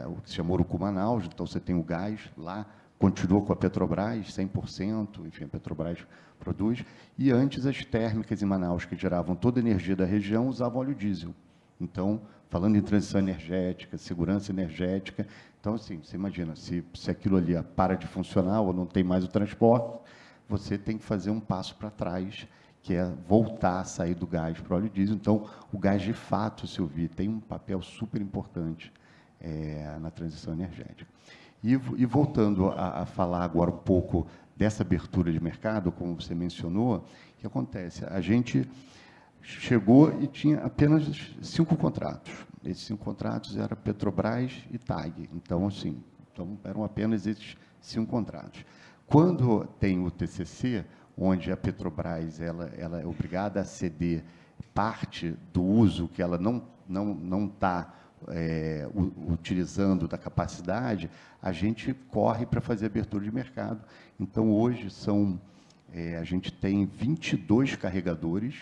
o que se chama Urucu-Manaus, então você tem o gás lá, continua com a Petrobras, 100%, enfim, a Petrobras produz, e antes as térmicas em Manaus, que geravam toda a energia da região, usavam óleo diesel. Então, falando em transição energética, segurança energética, então, assim, você imagina, se aquilo ali para de funcionar ou não tem mais o transporte, você tem que fazer um passo para trás, que é voltar a sair do gás para o óleo diesel. Então, o gás, de fato, Silvia, tem um papel super importante na transição energética. E voltando a falar agora um pouco dessa abertura de mercado, como você mencionou, o que acontece? A gente chegou e tinha apenas 5 contratos. Esses 5 contratos eram Petrobras e TAG. Então, assim, eram apenas esses 5 contratos. Quando tem o TCC, onde a Petrobras ela é obrigada a ceder parte do uso que ela não está utilizando da capacidade, a gente corre para fazer abertura de mercado. Então, hoje, a gente tem 22 carregadores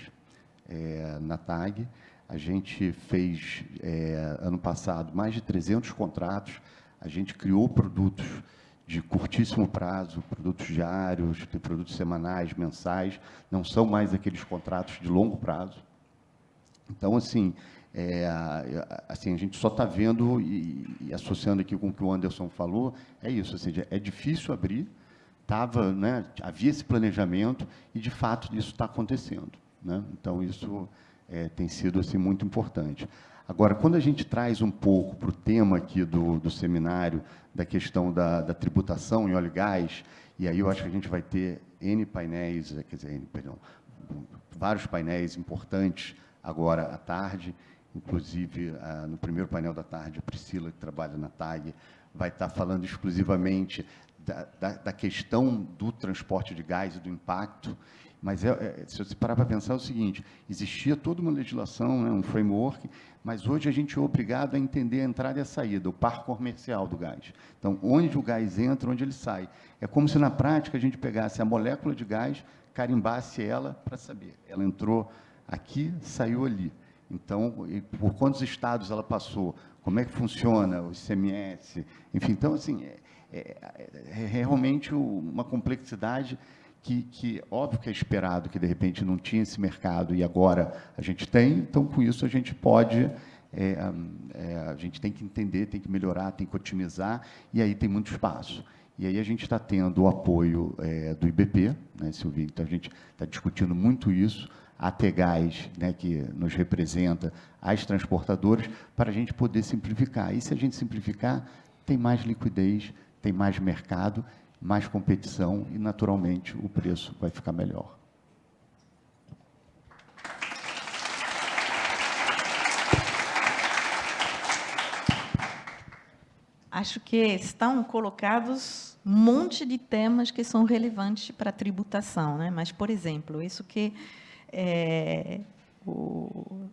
na TAG. A gente fez, ano passado, mais de 300 contratos. A gente criou produtos de curtíssimo prazo, produtos diários, tem produtos semanais, mensais, não são mais aqueles contratos de longo prazo. Então, assim, a gente só está vendo, e associando aqui com o que o Anderson falou, é isso, ou seja, é difícil abrir, né, havia esse planejamento, e, de fato, isso está acontecendo. Né? Então, isso tem sido assim, muito importante. Agora, quando a gente traz um pouco para o tema aqui do seminário, da questão da tributação em óleo e gás, e aí eu acho que a gente vai ter vários painéis importantes agora à tarde, inclusive no primeiro painel da tarde, a Priscila, que trabalha na TAG, vai estar falando exclusivamente da questão do transporte de gás e do impacto. Mas, se você parar para pensar, é o seguinte, existia toda uma legislação, né, um framework, mas hoje a gente é obrigado a entender a entrada e a saída, o parque comercial do gás. Então, onde o gás entra, onde ele sai. É como se, na prática, a gente pegasse a molécula de gás, carimbasse ela para saber. Ela entrou aqui, saiu ali. Então, por quantos estados ela passou, como é que funciona o ICMS, enfim. Então, assim, é realmente uma complexidade que óbvio que é esperado, que de repente não tinha esse mercado e agora a gente tem, então com isso a gente pode, a gente tem que entender, tem que melhorar, tem que otimizar, e aí tem muito espaço. E aí a gente está tendo o apoio do IBP, né, Silvia? Então a gente está discutindo muito isso, a Tegás, né, que nos representa, as transportadoras, para a gente poder simplificar. E se a gente simplificar, tem mais liquidez, tem mais mercado, mais competição e, naturalmente, o preço vai ficar melhor. Acho que estão colocados um monte de temas que são relevantes para a tributação, né? Mas, por exemplo, isso que o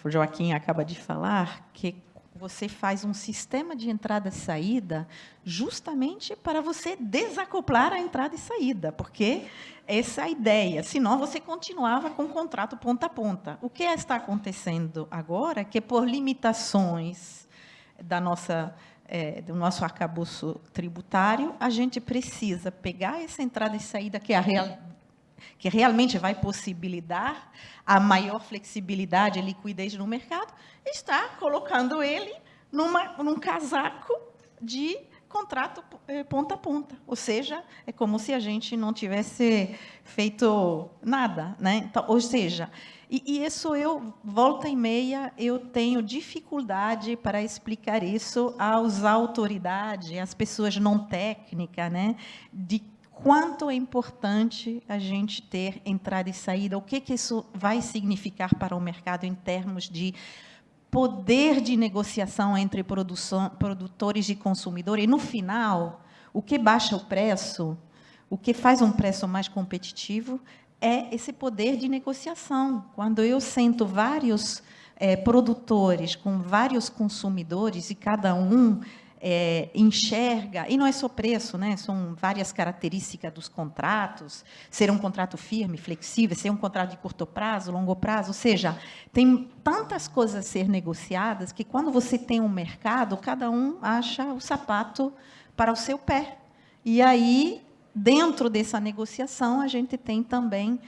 Joaquim acaba de falar, que você faz um sistema de entrada e saída justamente para você desacoplar a entrada e saída, porque essa é a ideia, senão você continuava com o contrato ponta a ponta. O que está acontecendo agora é que, por limitações do nosso arcabouço tributário, a gente precisa pegar essa entrada e saída, que realmente vai possibilitar a maior flexibilidade e liquidez no mercado, está colocando ele num casaco de contrato ponta a ponta. Ou seja, é como se a gente não tivesse feito nada. Né? Então, ou seja, e isso volta e meia, eu tenho dificuldade para explicar isso às autoridades, às pessoas não técnicas, né? De quanto é importante a gente ter entrada e saída, o que isso vai significar para o mercado em termos de poder de negociação entre produtores e consumidores. E, no final, o que baixa o preço, o que faz um preço mais competitivo, é esse poder de negociação. Quando eu sento vários produtores com vários consumidores e cada um enxerga, e não é só preço, né? São várias características dos contratos, ser um contrato firme, flexível, ser um contrato de curto prazo, longo prazo, ou seja, tem tantas coisas a ser negociadas que, quando você tem um mercado, cada um acha o sapato para o seu pé. E aí, dentro dessa negociação, a gente tem também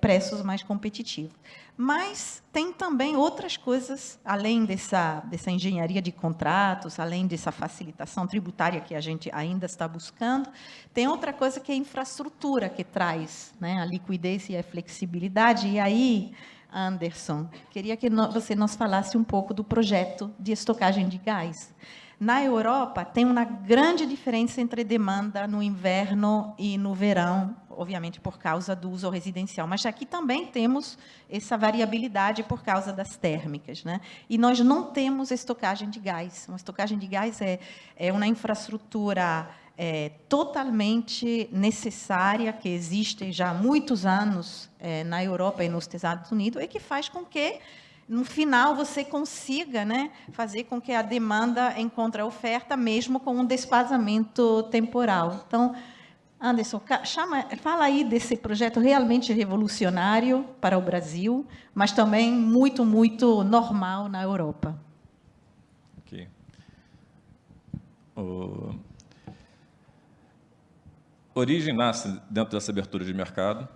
preços mais competitivos. Mas tem também outras coisas, além dessa engenharia de contratos, além dessa facilitação tributária que a gente ainda está buscando, tem outra coisa que é a infraestrutura que traz, né, a liquidez e a flexibilidade. E aí, Anderson, queria que você nos falasse um pouco do projeto de estocagem de gás. Na Europa, tem uma grande diferença entre demanda no inverno e no verão, obviamente por causa do uso residencial, mas aqui também temos essa variabilidade por causa das térmicas, né? E nós não temos estocagem de gás. Uma estocagem de gás é uma infraestrutura totalmente necessária, que existe já há muitos anos na Europa e nos Estados Unidos, e que faz com que, no final, você consiga, né, fazer com que a demanda encontre a oferta, mesmo com um desfazamento temporal. Então, Anderson, fala aí desse projeto realmente revolucionário para o Brasil, mas também muito, muito normal na Europa. Ok. Origem nasce dentro dessa abertura de mercado,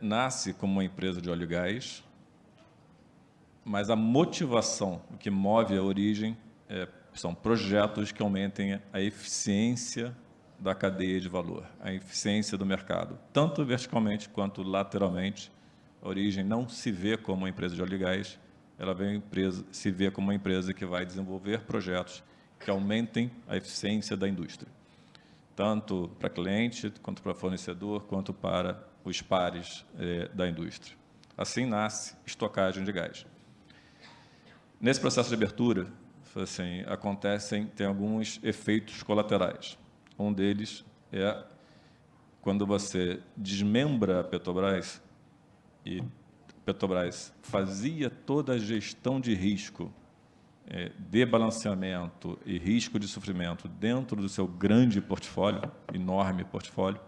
nasce como uma empresa de óleo e gás, mas a motivação, o que move a Origem, são projetos que aumentem a eficiência da cadeia de valor, a eficiência do mercado, tanto verticalmente quanto lateralmente. A Origem não se vê como uma empresa de óleo e gás, ela se vê como uma empresa que vai desenvolver projetos que aumentem a eficiência da indústria, tanto para cliente, quanto para fornecedor, quanto para os pares da indústria. Assim nasce estocagem de gás. Nesse processo de abertura, assim, tem alguns efeitos colaterais. Um deles é quando você desmembra a Petrobras, e Petrobras fazia toda a gestão de risco, de balanceamento e risco de sofrimento dentro do seu grande portfólio, enorme portfólio,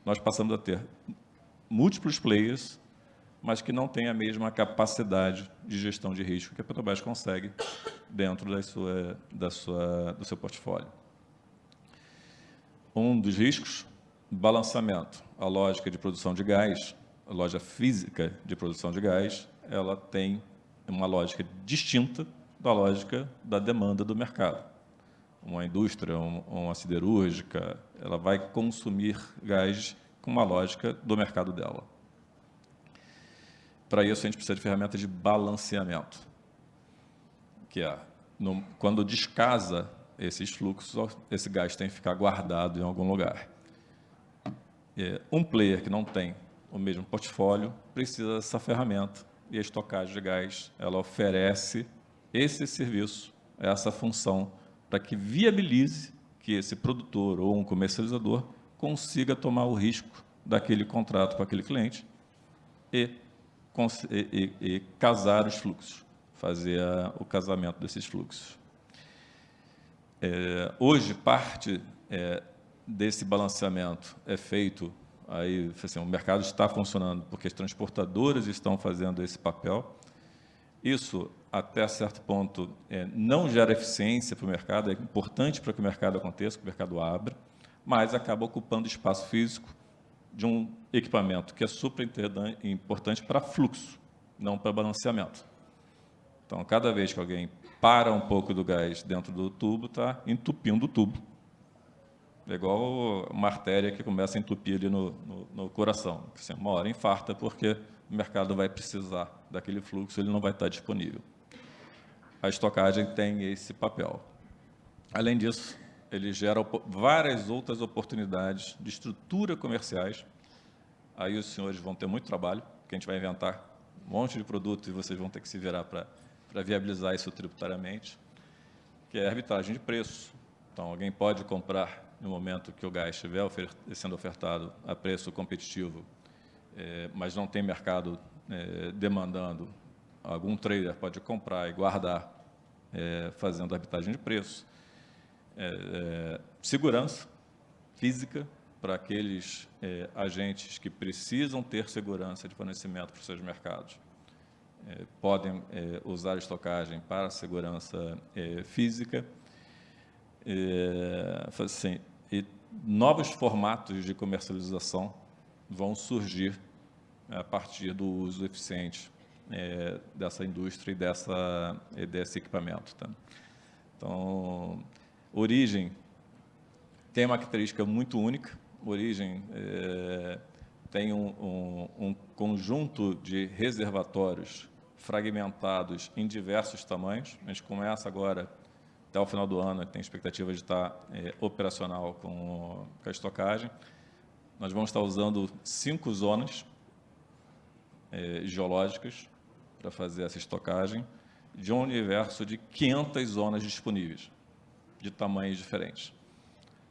nós passamos a ter múltiplos players, mas que não têm a mesma capacidade de gestão de risco que a Petrobras consegue dentro do seu portfólio. Um dos riscos, balanceamento. A lógica de produção de gás, a lógica física de produção de gás, ela tem uma lógica distinta da lógica da demanda do mercado. Uma indústria, uma siderúrgica, ela vai consumir gás com uma lógica do mercado dela. Para isso, a gente precisa de ferramentas de balanceamento, que quando descasa esses fluxos, esse gás tem que ficar guardado em algum lugar. Um player que não tem o mesmo portfólio precisa dessa ferramenta, e a estocagem de gás, ela oferece esse serviço, essa função, para que viabilize que esse produtor ou um comercializador consiga tomar o risco daquele contrato com aquele cliente e casar os fluxos, fazer o casamento desses fluxos. Hoje, parte desse balanceamento é feito, aí, assim, o mercado está funcionando porque as transportadoras estão fazendo esse papel. Isso, até certo ponto, não gera eficiência para o mercado, é importante para que o mercado aconteça, que o mercado abra, mas acaba ocupando espaço físico de um equipamento que é super importante para fluxo, não para balanceamento. Então, cada vez que alguém para um pouco do gás dentro do tubo, está entupindo o tubo. É igual uma artéria que começa a entupir ali no coração. Assim, uma hora infarta porque o mercado vai precisar daquele fluxo, ele não vai estar disponível. A estocagem tem esse papel. Além disso, ele gera várias outras oportunidades de estrutura comerciais. Aí os senhores vão ter muito trabalho, porque a gente vai inventar um monte de produto e vocês vão ter que se virar para viabilizar isso tributariamente, que é a arbitragem de preço. Então, alguém pode comprar no momento que o gás estiver sendo ofertado a preço competitivo, mas não tem mercado demandando. Algum trader pode comprar e guardar fazendo arbitragem de preço. Segurança física para aqueles agentes que precisam ter segurança de fornecimento para os seus mercados. Podem usar a estocagem para segurança física. Assim, e novos formatos de comercialização vão surgir a partir do uso eficiente dessa indústria e desse equipamento. Tá? Então, Origem tem uma característica muito única. Origem tem um conjunto de reservatórios fragmentados em diversos tamanhos. A gente começa agora, até o final do ano, tem expectativa de estar operacional com a estocagem. Nós vamos estar usando 5 zonas geológicas para fazer essa estocagem, de um universo de 500 zonas disponíveis, de tamanhos diferentes.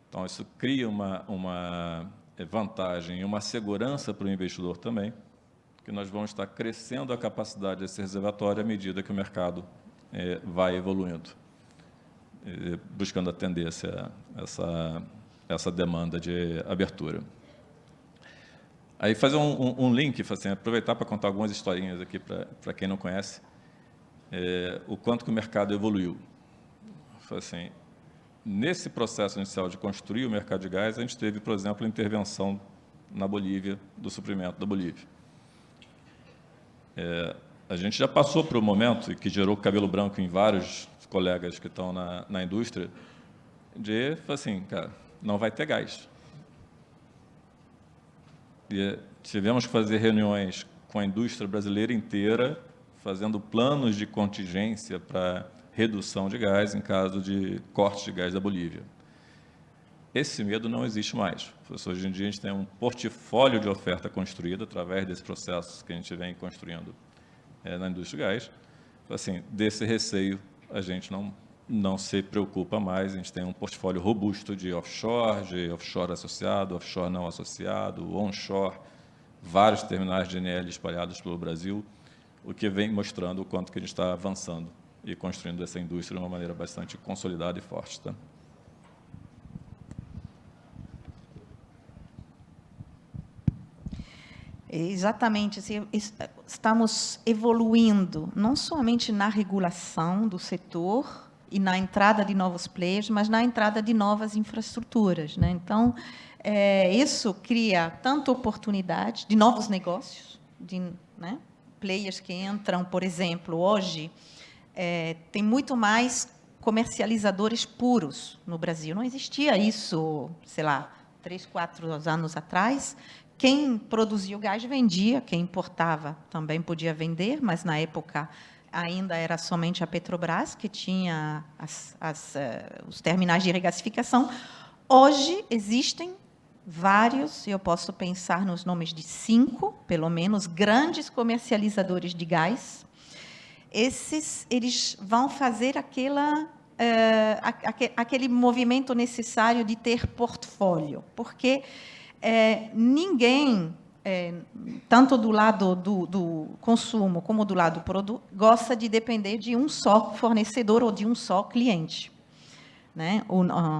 Então, isso cria uma vantagem e uma segurança para o investidor também, que nós vamos estar crescendo a capacidade desse reservatório à medida que o mercado vai evoluindo, buscando atender essa demanda de abertura. Aí fazer um link, assim, aproveitar para contar algumas historinhas aqui para quem não conhece, o quanto que o mercado evoluiu. Assim, nesse processo inicial de construir o mercado de gás, a gente teve, por exemplo, a intervenção na Bolívia, do suprimento da Bolívia. A gente já passou por um momento, que gerou cabelo branco em vários colegas que estão na indústria, de, assim, cara, não vai ter gás. E tivemos que fazer reuniões com a indústria brasileira inteira, fazendo planos de contingência para redução de gás em caso de corte de gás da Bolívia. Esse medo não existe mais. Hoje em dia, a gente tem um portfólio de oferta construído através desse processo que a gente vem construindo na indústria de gás. Assim, desse receio, a gente não se preocupa mais. A gente tem um portfólio robusto de offshore associado, offshore não associado, onshore, vários terminais de GNL espalhados pelo Brasil, o que vem mostrando o quanto que a gente está avançando e construindo essa indústria de uma maneira bastante consolidada e forte. Tá? Exatamente. Assim, estamos evoluindo, não somente na regulação do setor e na entrada de novos players, mas na entrada de novas infraestruturas, né? Então, isso cria tanto oportunidade de novos negócios, né? Players que entram, por exemplo, hoje, tem muito mais comercializadores puros no Brasil. Não existia isso, sei lá, 3, 4 anos atrás. Quem produzia o gás vendia, quem importava também podia vender, mas, na época, ainda era somente a Petrobras que tinha os terminais de regasificação. Hoje, existem vários, eu posso pensar nos nomes de 5, pelo menos, grandes comercializadores de gás. Eles vão fazer aquele movimento necessário de ter portfólio, porque ninguém, tanto do lado do consumo como do lado do produto, gosta de depender de um só fornecedor ou de um só cliente. Né?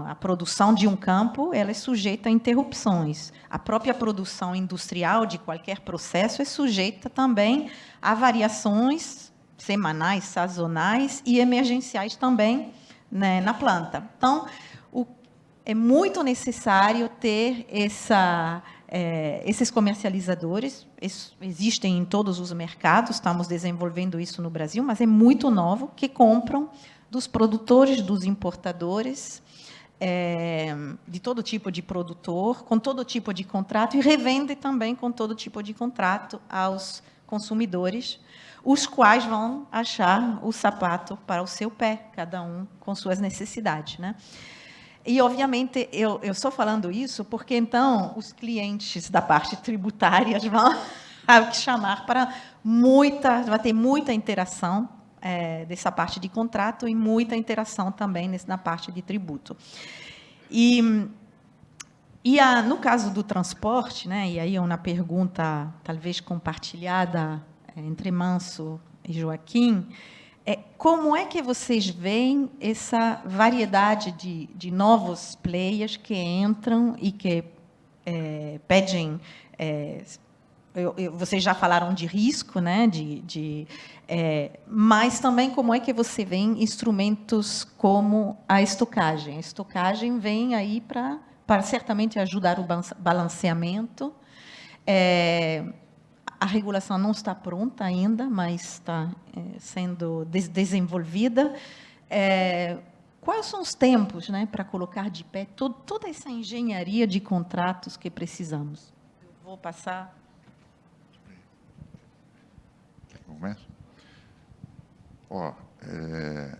A produção de um campo ela é sujeita a interrupções. A própria produção industrial de qualquer processo é sujeita também a variações semanais, sazonais e emergenciais também, né, na planta. Então, é muito necessário ter esses comercializadores. Existem em todos os mercados, estamos desenvolvendo isso no Brasil, mas é muito novo, que compram dos produtores, dos importadores, de todo tipo de produtor, com todo tipo de contrato, e revende também com todo tipo de contrato aos consumidores, os quais vão achar o sapato para o seu pé, cada um com suas necessidades, né? E, obviamente, eu estou falando isso porque, então, os clientes da parte tributária vão chamar para vai ter muita interação dessa parte de contrato e muita interação também na parte de tributo. E no caso do transporte, né, e aí é uma pergunta talvez compartilhada entre Manso e Joaquim, Como é que vocês veem essa variedade de novos players que entram e que pedem... vocês já falaram de risco, né? Mas também como é que você vê instrumentos como a estocagem? A estocagem vem aí para certamente ajudar o balanceamento. A regulação não está pronta ainda, mas está sendo desenvolvida. Quais são os tempos, né, para colocar de pé toda essa engenharia de contratos que precisamos? Eu vou passar... Começo?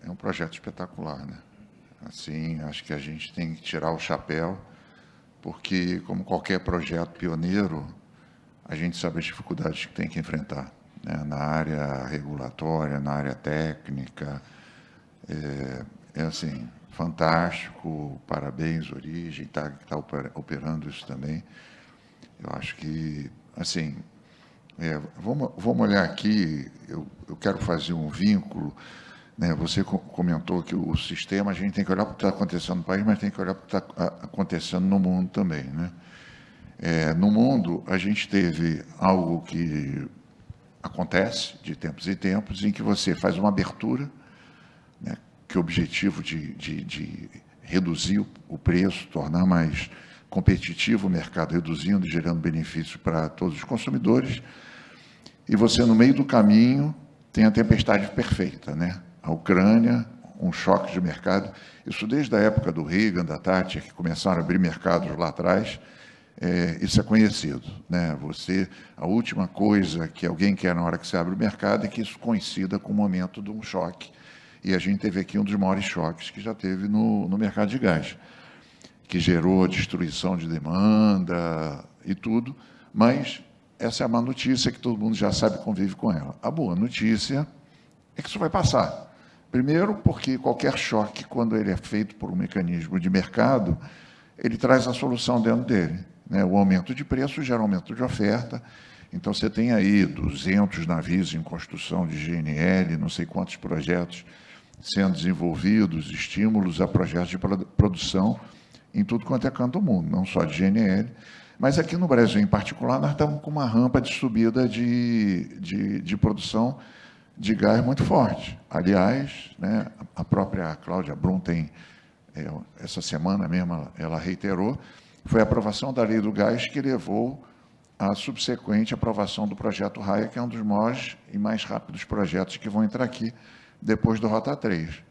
É um projeto espetacular, né? Assim, acho que a gente tem que tirar o chapéu, porque, como qualquer projeto pioneiro, a gente sabe as dificuldades que tem que enfrentar, né? Na área regulatória, na área técnica. Assim, fantástico, parabéns, Origem, que está operando isso também. Eu acho que, assim, vamos olhar aqui, eu quero fazer um vínculo, né? Você comentou que o sistema, a gente tem que olhar para o que está acontecendo no país, mas tem que olhar para o que está acontecendo no mundo também, né? No mundo, a gente teve algo que acontece de tempos em tempos, em que você faz uma abertura, né, que o objetivo de reduzir o preço, tornar mais competitivo o mercado, reduzindo e gerando benefício para todos os consumidores, e você, no meio do caminho, tem a tempestade perfeita, né? A Ucrânia, um choque de mercado, isso desde a época do Reagan, da Thatcher, que começaram a abrir mercados lá atrás. Isso é conhecido, né? A última coisa que alguém quer na hora que você abre o mercado é que isso coincida com o momento de um choque. E a gente teve aqui um dos maiores choques que já teve no mercado de gás, que gerou destruição de demanda e tudo, mas essa é a má notícia que todo mundo já sabe e convive com ela. A boa notícia é que isso vai passar. Primeiro, porque qualquer choque, quando ele é feito por um mecanismo de mercado, ele traz a solução dentro dele, né? O aumento de preço gera aumento de oferta. Então, você tem aí 200 navios em construção de GNL, não sei quantos projetos sendo desenvolvidos, estímulos a projetos de produção em tudo quanto é canto do mundo, não só de GNL. Mas aqui no Brasil, em particular, nós estamos com uma rampa de subida de produção de gás muito forte. Aliás, né, a própria Cláudia Brum tem, essa semana mesmo, ela reiterou, foi a aprovação da Lei do Gás que levou à subsequente aprovação do projeto Raia, que é um dos maiores e mais rápidos projetos que vão entrar aqui depois do Rota 3.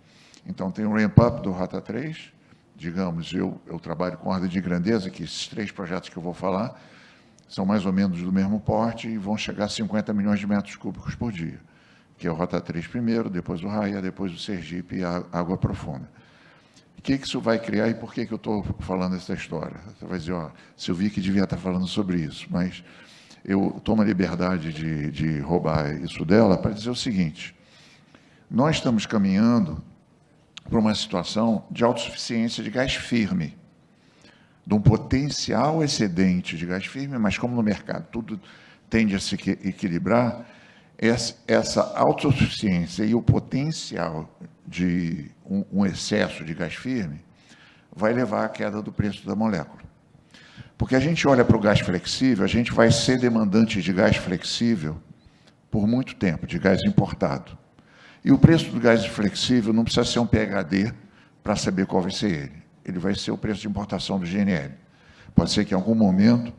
Então, tem o ramp-up do Rota 3, digamos, eu trabalho com ordem de grandeza, que esses 3 projetos que eu vou falar são mais ou menos do mesmo porte e vão chegar a 50 milhões de metros cúbicos por dia, que é o Rota 3 primeiro, depois o Raia, depois o Sergipe e a Água Profunda. O que isso vai criar e por que eu estou falando essa história? Você vai dizer, Silvia que devia estar falando sobre isso, mas eu tomo a liberdade de roubar isso dela para dizer o seguinte: nós estamos caminhando para uma situação de autossuficiência de gás firme, de um potencial excedente de gás firme, mas como no mercado tudo tende a se equilibrar, essa autossuficiência e o potencial de um excesso de gás firme vai levar à queda do preço da molécula. Porque a gente olha para o gás flexível, a gente vai ser demandante de gás flexível por muito tempo, de gás importado. E o preço do gás flexível não precisa ser um PhD para saber qual vai ser ele. Ele vai ser o preço de importação do GNL. Pode ser que em algum momento...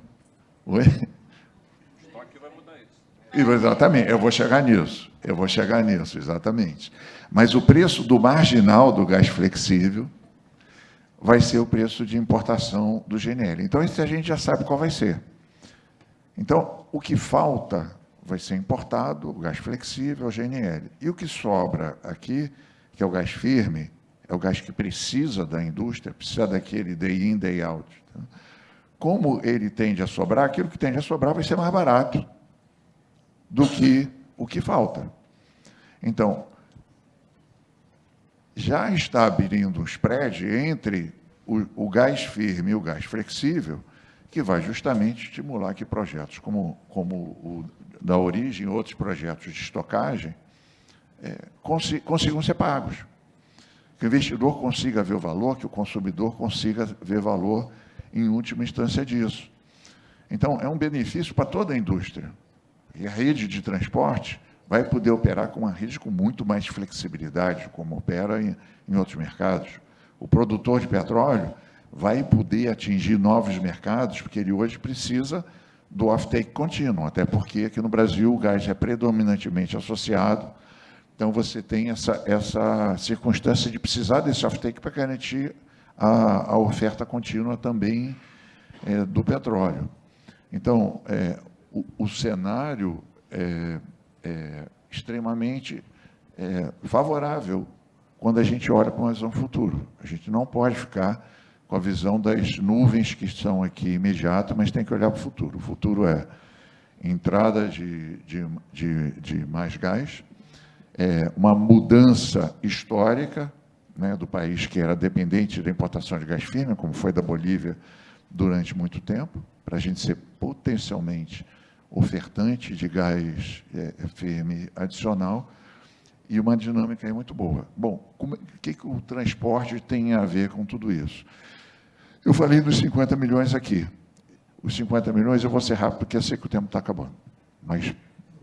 Oi? O estoque vai mudar isso. Exatamente, eu vou chegar nisso, exatamente. Mas o preço do marginal do gás flexível vai ser o preço de importação do GNL. Então, isso a gente já sabe qual vai ser. Então, o que falta vai ser importado, o gás flexível, o GNL. E o que sobra aqui, que é o gás firme, é o gás que precisa da indústria, precisa daquele day in, day out. Como ele tende a sobrar, aquilo que tende a sobrar vai ser mais barato do que o que falta. Então, já está abrindo um spread entre o gás firme e o gás flexível, que vai justamente estimular que projetos como o da Origem, outros projetos de estocagem, consigam ser pagos. Que o investidor consiga ver o valor, que o consumidor consiga ver valor em última instância disso. Então, é um benefício para toda a indústria. E a rede de transporte vai poder operar com uma rede com muito mais flexibilidade, como opera em outros mercados. O produtor de petróleo vai poder atingir novos mercados, porque ele hoje precisa do off-take contínuo, até porque aqui no Brasil o gás é predominantemente associado. Então, você tem essa circunstância de precisar desse off-take para garantir a oferta contínua também do petróleo. Então, o cenário é extremamente favorável quando a gente olha para uma visão futuro. A gente não pode ficar com a visão das nuvens que estão aqui imediatas, mas tem que olhar para o futuro. O futuro é entrada de mais gás, uma mudança histórica, né, do país que era dependente da importação de gás firme, como foi da Bolívia durante muito tempo, para a gente ser potencialmente ofertante de gás firme adicional, e uma dinâmica aí muito boa. Bom, o que o transporte tem a ver com tudo isso? Eu falei dos 50 milhões aqui. Os 50 milhões, eu vou ser rápido, porque eu sei que o tempo está acabando, mas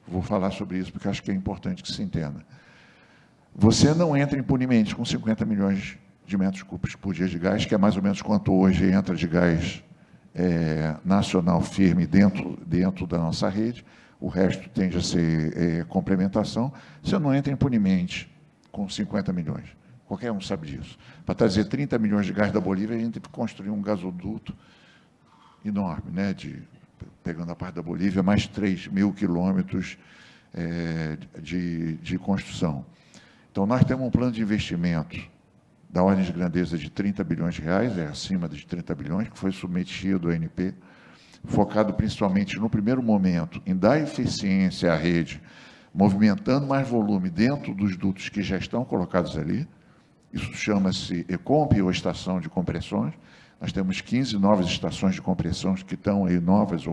vou falar sobre isso, porque acho que é importante que se entenda. Você não entra impunemente com 50 milhões de metros cúbicos por dia de gás, que é mais ou menos quanto hoje entra de gás nacional firme dentro da nossa rede. O resto tende a ser complementação. Você não entra impunemente com 50 milhões. Qualquer um sabe disso. Para trazer 30 milhões de gás da Bolívia, a gente tem que construir um gasoduto enorme, né? Pegando a parte da Bolívia, mais 3.000 quilômetros de construção. Então, nós temos um plano de investimento da ordem de grandeza de 30 bilhões de reais, acima de 30 bilhões, que foi submetido ao ANP, focado principalmente, no primeiro momento, em dar eficiência à rede, movimentando mais volume dentro dos dutos que já estão colocados ali. Isso chama-se ECOMP, ou estação de compressões. Nós temos 15 novas estações de compressão que estão aí novas,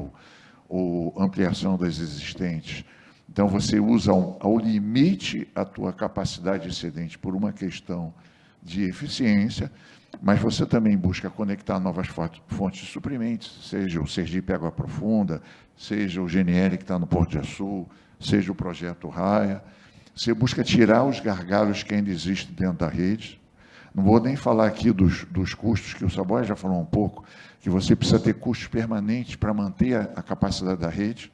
ou ampliação das existentes. Então, você usa ao limite a tua capacidade excedente por uma questão de eficiência, mas você também busca conectar novas fontes de suprimentos, seja o Sergipe Água Profunda, seja o GNL que está no Porto de Açu, seja o projeto Raia. Você busca tirar os gargalos que ainda existem dentro da rede. Não vou nem falar aqui dos custos, que o Saboia já falou um pouco, que você precisa ter custos permanentes para manter a capacidade da rede,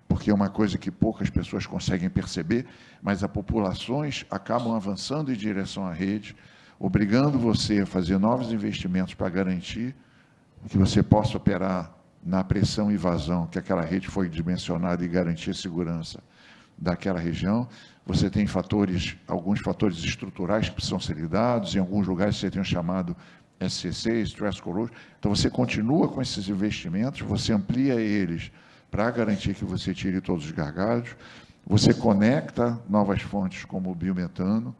porque é uma coisa que poucas pessoas conseguem perceber, mas as populações acabam avançando em direção à rede, obrigando você a fazer novos investimentos para garantir que você possa operar na pressão e vazão que aquela rede foi dimensionada e garantir a segurança daquela região. Você tem alguns fatores estruturais que precisam ser lidados, em alguns lugares você tem o chamado SCC, Stress Corrosion. Então, você continua com esses investimentos, você amplia eles para garantir que você tire todos os gargalos, você conecta novas fontes como o biometano.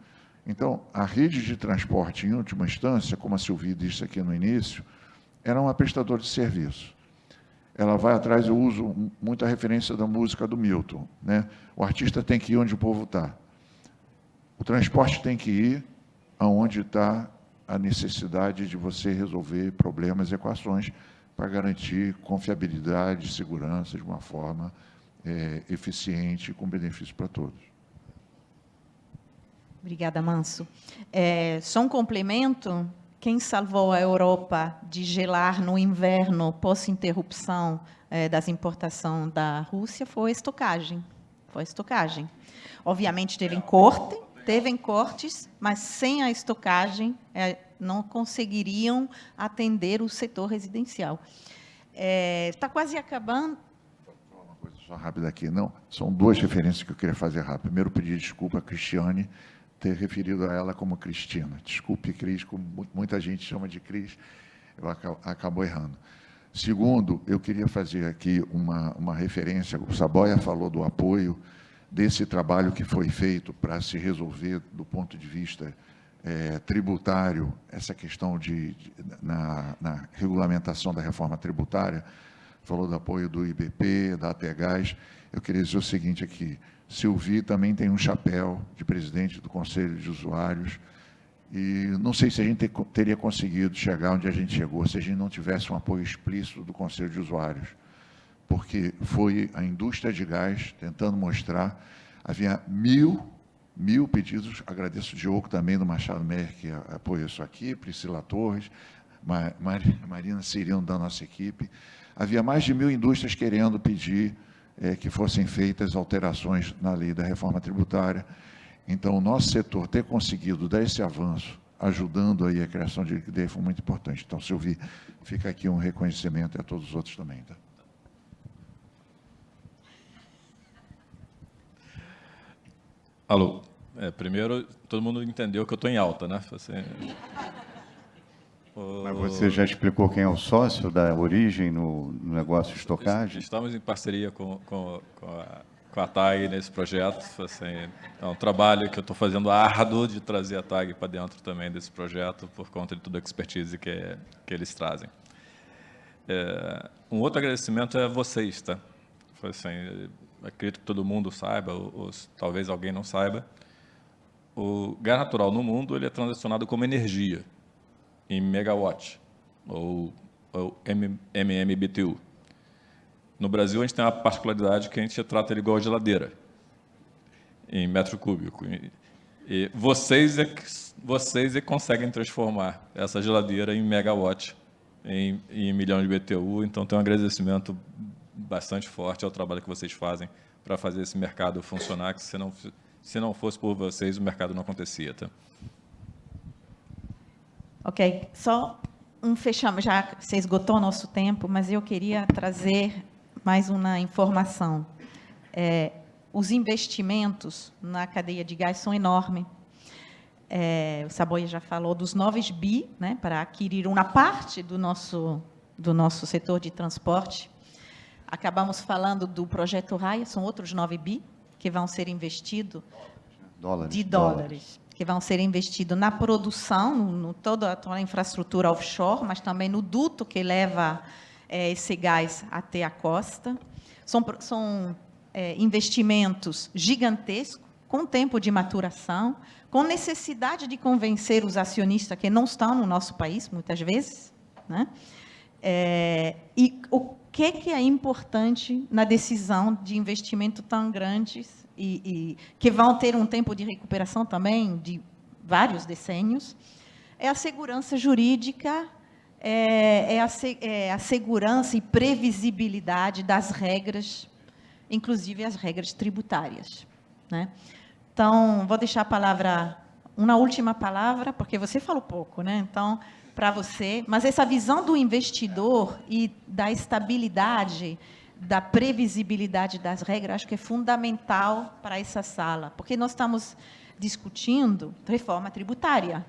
Então, a rede de transporte, em última instância, como a Silvia disse aqui no início, era uma prestadora de serviço. Ela vai atrás, eu uso muita referência da música do Milton, né? O artista tem que ir onde o povo está. O transporte tem que ir aonde está a necessidade de você resolver problemas e equações para garantir confiabilidade e segurança de uma forma eficiente e com benefício para todos. Obrigada, Manso. Só um complemento. Quem salvou a Europa de gelar no inverno pós-interrupção das importações da Rússia foi a estocagem. Foi a estocagem. Obviamente, teve cortes, mas sem a estocagem não conseguiriam atender o setor residencial. Está quase acabando. Uma coisa só rápida aqui. Não, são duas referências que eu queria fazer rápido. Primeiro, pedir desculpa a Cristiane, ter referido a ela como Cristina. Desculpe, Cris, como muita gente chama de Cris, eu acabo errando. Segundo, eu queria fazer aqui uma referência, o Saboia falou do apoio desse trabalho que foi feito para se resolver, do ponto de vista tributário, essa questão na regulamentação da reforma tributária, falou do apoio do IBP, da ATEGAS. Eu queria dizer o seguinte aqui: Sylvie também tem um chapéu de presidente do Conselho de Usuários, e não sei se a gente teria conseguido chegar onde a gente chegou se a gente não tivesse um apoio explícito do Conselho de Usuários, porque foi a indústria de gás tentando mostrar, havia mil pedidos, agradeço o Diogo também do Machado Meyer, que apoia isso aqui, Priscila Torres, Marina Cirino da nossa equipe, havia mais de 1000 indústrias querendo pedir que fossem feitas alterações na lei da reforma tributária. Então, o nosso setor ter conseguido dar esse avanço, ajudando aí a criação de liquidez, foi muito importante. Então, Sylvie, fica aqui um reconhecimento e a todos os outros também. Tá? Alô. Primeiro, todo mundo entendeu que eu estou em alta, né? Mas você já explicou quem é o sócio da Origem no negócio de estocagem? Estamos em parceria com a TAG nesse projeto. É um trabalho que eu estou fazendo árduo de trazer a TAG para dentro também desse projeto, por conta de toda a expertise que eles trazem. Um outro agradecimento é a vocês, tá? Acredito que todo mundo saiba, ou talvez alguém não saiba, o gás natural no mundo ele é transacionado como energia, em megawatt, ou MMBTU. No Brasil, a gente tem uma particularidade que a gente trata ele igual a geladeira, em metro cúbico. E vocês é que conseguem transformar essa geladeira em megawatt, em milhão de BTU. Então, tem um agradecimento bastante forte ao trabalho que vocês fazem para fazer esse mercado funcionar, que se não fosse por vocês, o mercado não acontecia. Tá? Ok, só um fechamento, já se esgotou o nosso tempo, mas eu queria trazer mais uma informação. Os investimentos na cadeia de gás são enormes. O Saboia já falou dos 9 bi, né, para adquirir uma parte do nosso setor de transporte. Acabamos falando do projeto Raia, são outros 9 bi que vão ser investidos dólares, que vão ser investidos na produção, toda a infraestrutura offshore, mas também no duto que leva esse gás até a costa. São investimentos gigantescos, com tempo de maturação, com necessidade de convencer os acionistas que não estão no nosso país, muitas vezes, né? E o que é importante na decisão de investimento tão grandes e que vão ter um tempo de recuperação também de vários decênios, é a segurança jurídica, a segurança e previsibilidade das regras, inclusive as regras tributárias, né? Então, vou deixar a palavra, uma última palavra, porque você falou pouco, né? Então, para você, mas essa visão do investidor e da estabilidade, da previsibilidade das regras, acho que é fundamental para essa sala, porque nós estamos discutindo reforma tributária.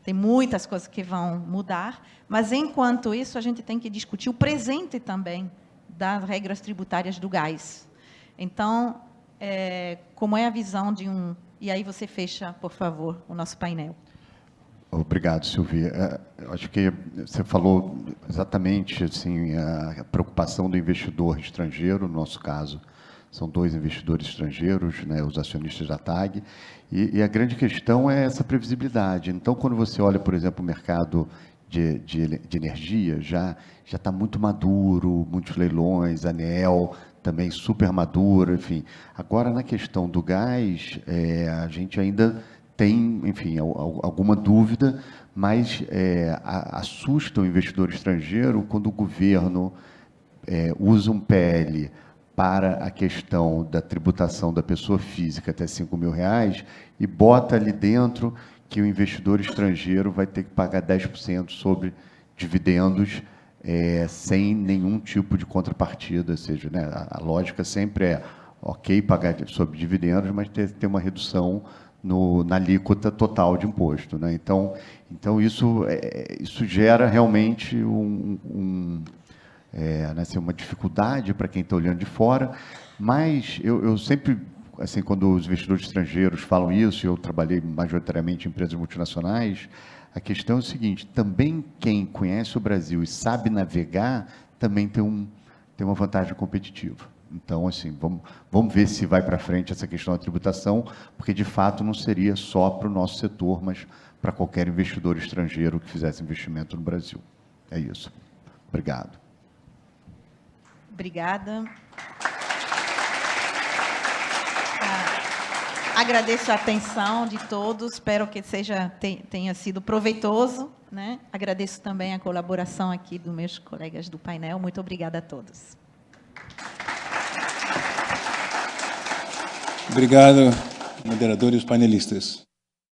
Tem muitas coisas que vão mudar, mas, enquanto isso, a gente tem que discutir o presente também das regras tributárias do gás. Então, como é a visão de um... E aí você fecha, por favor, o nosso painel. Obrigado, Sylvie. Acho que você falou exatamente assim, a preocupação do investidor estrangeiro, no nosso caso, são 2 investidores estrangeiros, né, os acionistas da TAG, e a grande questão é essa previsibilidade. Então, quando você olha, por exemplo, o mercado de energia, já está muito maduro, muitos leilões, a ANEEL também super madura, enfim. Agora, na questão do gás, a gente ainda tem, enfim, alguma dúvida, mas assusta o investidor estrangeiro quando o governo usa um PL para a questão da tributação da pessoa física até R$5.000 e bota ali dentro que o investidor estrangeiro vai ter que pagar 10% sobre dividendos sem nenhum tipo de contrapartida, ou seja, né, a lógica sempre é ok pagar sobre dividendos, mas ter uma redução na alíquota total de imposto, né? Então isso gera realmente uma dificuldade para quem está olhando de fora, mas eu sempre, assim, quando os investidores estrangeiros falam isso, eu trabalhei majoritariamente em empresas multinacionais, a questão é o seguinte: também quem conhece o Brasil e sabe navegar também tem uma vantagem competitiva, Então, assim, vamos ver se vai para frente essa questão da tributação, porque, de fato, não seria só para o nosso setor, mas para qualquer investidor estrangeiro que fizesse investimento no Brasil. É isso. Obrigado. Obrigada. Agradeço a atenção de todos, espero que tenha sido proveitoso, né? Agradeço também a colaboração aqui dos meus colegas do painel. Muito obrigada a todos. Obrigado, moderadores e panelistas.